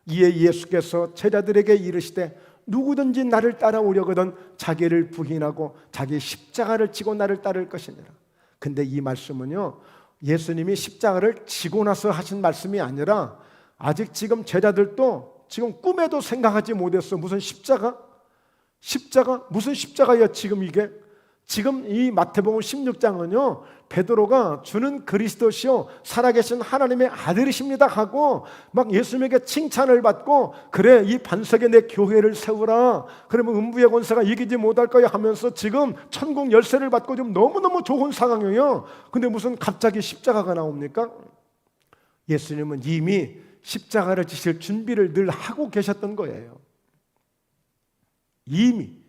A: 이에 예수께서 제자들에게 이르시되 누구든지 나를 따라오려거든 자기를 부인하고 자기 십자가를 지고 나를 따를 것이니라. 근데 이 말씀은요, 예수님이 십자가를 지고 나서 하신 말씀이 아니라 아직 지금 제자들도 지금 꿈에도 생각하지 못했어. 무슨 십자가? 무슨 십자가야 지금 이게? 지금 이 마태복음 16장은요, 베드로가 주는 그리스도시요 살아계신 하나님의 아들이십니다 하고 막 예수님에게 칭찬을 받고, 그래 이 반석에 내 교회를 세우라, 그러면 음부의 권세가 이기지 못할 거야 하면서 지금 천국 열쇠를 받고 좀 너무너무 좋은 상황이에요. 근데 무슨 갑자기 십자가가 나옵니까? 예수님은 이미 십자가를 지실 준비를 늘 하고 계셨던 거예요. 이미.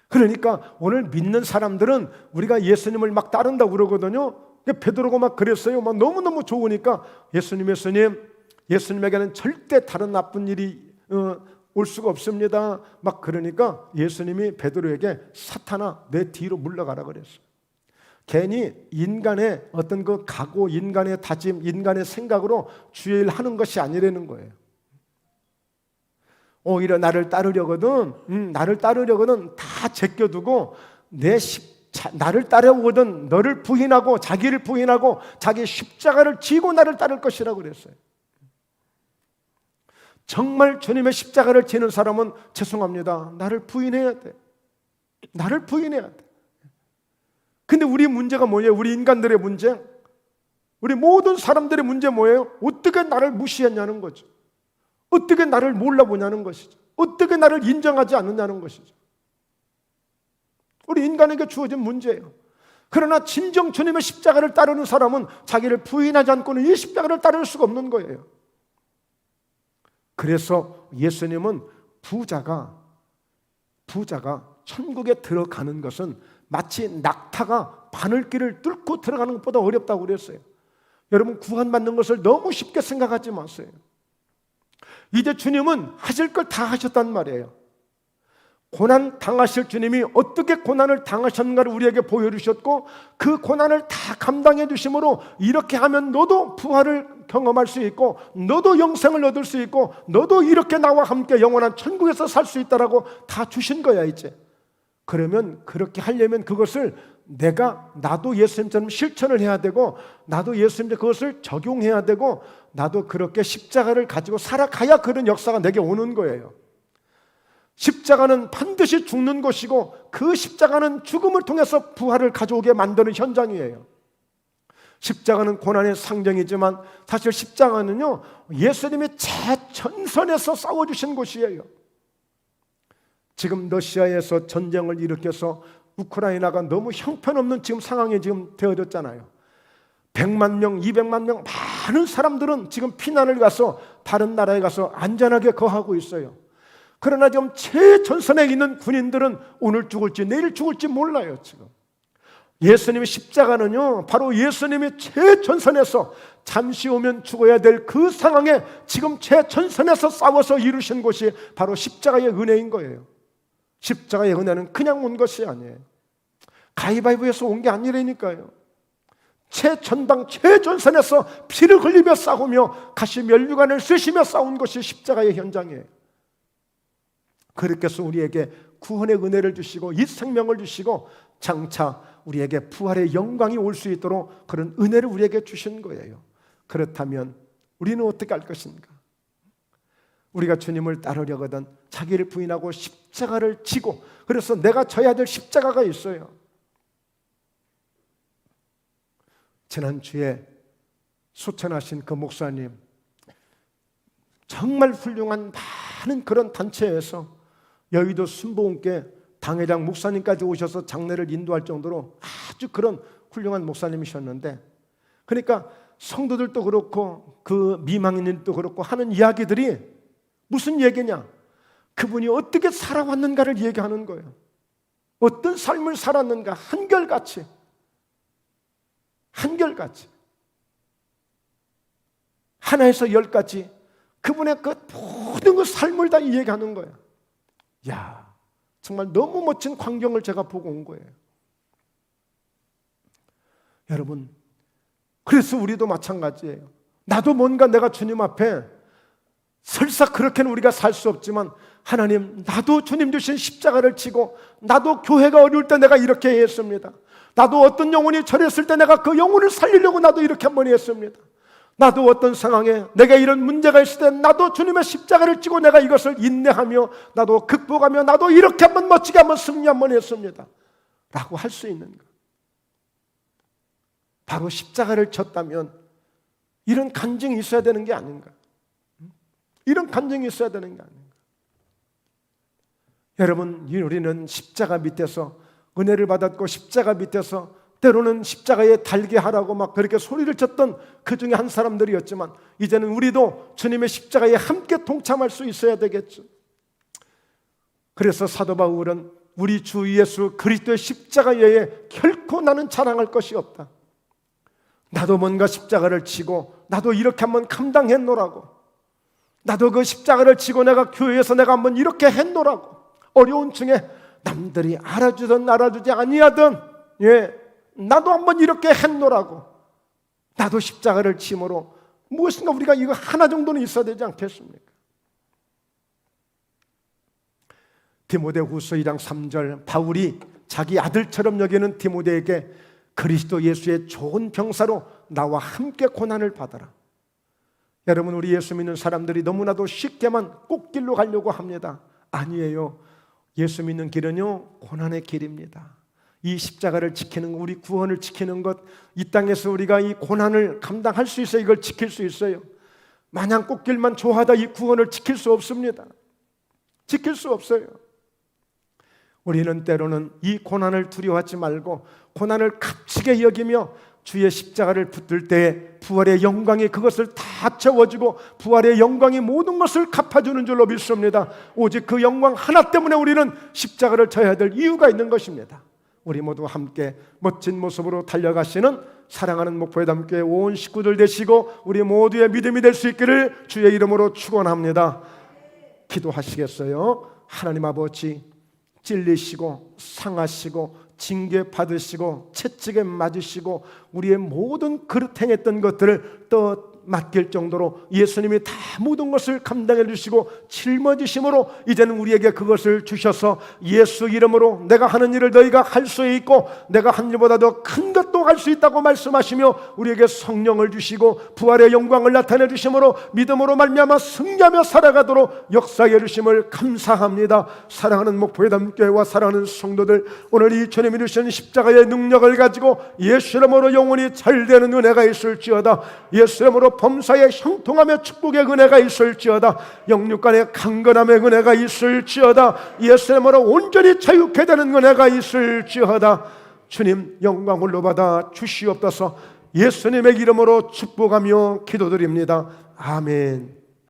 A: 그러니까 오늘 믿는 사람들은 우리가 예수님을 막 따른다고 그러거든요. 베드로가 막 그랬어요. 막 너무너무 좋으니까 예수님에게는 절대 다른 나쁜 일이 올 수가 없습니다. 막 그러니까 예수님이 베드로에게 사탄아 내 뒤로 물러가라 그랬어요. 괜히 인간의 어떤 그 각오, 인간의 다짐, 인간의 생각으로 주의 일 하는 것이 아니라는 거예요. 오히려 나를 따르려거든 다 제껴두고 나를 따르거든 너를 부인하고 자기를 부인하고 자기 십자가를 지고 나를 따를 것이라고 그랬어요. 정말 주님의 십자가를 지는 사람은 죄송합니다, 나를 부인해야 돼. 나를 부인해야 돼. 근데 우리 문제가 뭐예요? 우리 인간들의 문제? 우리 모든 사람들의 문제 뭐예요? 어떻게 나를 무시했냐는 거죠. 어떻게 나를 몰라보냐는 것이죠. 어떻게 나를 인정하지 않느냐는 것이죠. 우리 인간에게 주어진 문제예요. 그러나 진정 주님의 십자가를 따르는 사람은 자기를 부인하지 않고는 이 십자가를 따를 수가 없는 거예요. 그래서 예수님은 부자가 천국에 들어가는 것은 마치 낙타가 바늘길을 뚫고 들어가는 것보다 어렵다고 그랬어요. 여러분, 구원받는 것을 너무 쉽게 생각하지 마세요. 이제 주님은 하실 걸 다 하셨단 말이에요. 고난 당하실 주님이 어떻게 고난을 당하셨는가를 우리에게 보여주셨고, 그 고난을 다 감당해 주심으로 이렇게 하면 너도 부활을 경험할 수 있고, 너도 영생을 얻을 수 있고, 너도 이렇게 나와 함께 영원한 천국에서 살 수 있다라고 다 주신 거야 이제. 그러면 그렇게 하려면 그것을 나도 예수님처럼 실천을 해야 되고, 나도 예수님처럼 그것을 적용해야 되고, 나도 그렇게 십자가를 가지고 살아가야 그런 역사가 내게 오는 거예요. 십자가는 반드시 죽는 것이고, 그 십자가는 죽음을 통해서 부활을 가져오게 만드는 현장이에요. 십자가는 고난의 상징이지만 사실 십자가는요, 예수님이 최전선에서 싸워주신 곳이에요. 지금 러시아에서 전쟁을 일으켜서 우크라이나가 너무 형편없는 지금 상황이 지금 되어졌잖아요. 100만 명, 200만 명 많은 사람들은 지금 피난을 가서 다른 나라에 가서 안전하게 거하고 있어요. 그러나 지금 최전선에 있는 군인들은 오늘 죽을지 내일 죽을지 몰라요. 지금 예수님의 십자가는요, 바로 예수님이 최전선에서 잠시 오면 죽어야 될 그 상황에 지금 최전선에서 싸워서 이루신 것이 바로 십자가의 은혜인 거예요. 십자가의 은혜는 그냥 온 것이 아니에요. 가위바위보에서 온 게 아니라니까요. 최전방 최전선에서 피를 흘리며 싸우며 가시 면류관을 쓰시며 싸운 것이 십자가의 현장이에요. 그렇게 해서 우리에게 구원의 은혜를 주시고 이 생명을 주시고 장차 우리에게 부활의 영광이 올 수 있도록 그런 은혜를 우리에게 주신 거예요. 그렇다면 우리는 어떻게 할 것인가? 우리가 주님을 따르려거든 자기를 부인하고 십자가를 지고, 그래서 내가 져야 될 십자가가 있어요. 지난주에 수천하신 그 목사님, 정말 훌륭한 많은 그런 단체에서 여의도 순복음교회 당회장 목사님까지 오셔서 장례를 인도할 정도로 아주 그런 훌륭한 목사님이셨는데, 그러니까 성도들도 그렇고 그 미망인들도 그렇고 하는 이야기들이 무슨 얘기냐? 그분이 어떻게 살아왔는가를 얘기하는 거예요. 어떤 삶을 살았는가 한결같이 하나에서 열까지 그분의 그 모든 그 삶을 다 얘기하는 거예요. 야, 정말 너무 멋진 광경을 제가 보고 온 거예요. 여러분, 그래서 우리도 마찬가지예요. 나도 뭔가 내가 주님 앞에 설사 그렇게는 우리가 살 수 없지만, 하나님, 나도 주님 주신 십자가를 지고, 나도 교회가 어려울 때 내가 이렇게 했습니다. 나도 어떤 영혼이 저랬을 때 내가 그 영혼을 살리려고 나도 이렇게 한번 했습니다. 나도 어떤 상황에 내가 이런 문제가 있을 때 나도 주님의 십자가를 지고 내가 이것을 인내하며 나도 극복하며 나도 이렇게 한번 멋지게 한번 승리 한번 했습니다 라고 할 수 있는 것. 바로 십자가를 졌다면 이런 간증이 있어야 되는 게 아닌가? 이런 간증이 있어야 되는 게 아닌가? 여러분, 우리는 십자가 밑에서 은혜를 받았고 십자가 밑에서 때로는 십자가에 달게 하라고 막 그렇게 소리를 쳤던 그 중에 한 사람들이었지만, 이제는 우리도 주님의 십자가에 함께 동참할 수 있어야 되겠죠. 그래서 사도 바울은 우리 주 예수 그리스도의 십자가 외에 결코 나는 자랑할 것이 없다. 나도 뭔가 십자가를 지고 나도 이렇게 한번 감당했노라고, 나도 그 십자가를 지고 내가 교회에서 내가 한번 이렇게 했노라고, 어려운 중에 남들이 알아주든 알아주지 아니하든 나도 한번 이렇게 했노라고, 나도 십자가를 짐으로 무엇인가 우리가 이거 하나 정도는 있어야 되지 않겠습니까? 디모데후서 2장 3절, 바울이 자기 아들처럼 여기는 디모데에게 그리스도 예수의 좋은 병사로 나와 함께 고난을 받아라. 여러분, 우리 예수 믿는 사람들이 너무나도 쉽게만 꽃길로 가려고 합니다. 아니에요. 예수 믿는 길은요, 고난의 길입니다. 이 십자가를 지키는 것, 우리 구원을 지키는 것, 이 땅에서 우리가 이 고난을 감당할 수 있어요. 이걸 지킬 수 있어요. 마냥 꽃길만 좋아하다 이 구원을 지킬 수 없습니다. 지킬 수 없어요. 우리는 때로는 이 고난을 두려워하지 말고 고난을 값지게 여기며 주의 십자가를 붙들 때 부활의 영광이 그것을 다 채워주고 부활의 영광이 모든 것을 갚아주는 줄로 믿습니다. 오직 그 영광 하나 때문에 우리는 십자가를 져야 될 이유가 있는 것입니다. 우리 모두 함께 멋진 모습으로 달려가시는 사랑하는 목포의 담교회 온 식구들 되시고 우리 모두의 믿음이 될 수 있기를 주의 이름으로 축원합니다. 기도하시겠어요? 하나님 아버지, 찔리시고 상하시고 징계 받으시고 채찍에 맞으시고 우리의 모든 그릇 행했던 것들을 또 맡길 정도로 예수님이 다 모든 것을 감당해 주시고 짊어지심으로 이제는 우리에게 그것을 주셔서 예수 이름으로 내가 하는 일을 너희가 할 수 있고 내가 한 일보다 더 큰 것도 할 수 있다고 말씀하시며 우리에게 성령을 주시고 부활의 영광을 나타내 주심으로 믿음으로 말미암아 승리하며 살아가도록 역사해 주심을 감사합니다. 사랑하는 목포의 담교회와 사랑하는 성도들, 오늘 이 주님이 주신 십자가의 능력을 가지고 예수 이름으로 영혼이 잘되는 은혜가 있을지어다. 예수 이름으로 범사에 형통하며 축복의 은혜가 있을지어다. 영육간의 강건함의 은혜가 있을지어다. 예수 이름으로 온전히 자유케 되는 은혜가 있을지어다. 주님 영광 홀로 받아 주시옵소서. 예수님의 이름으로 축복하며 기도드립니다. 아멘.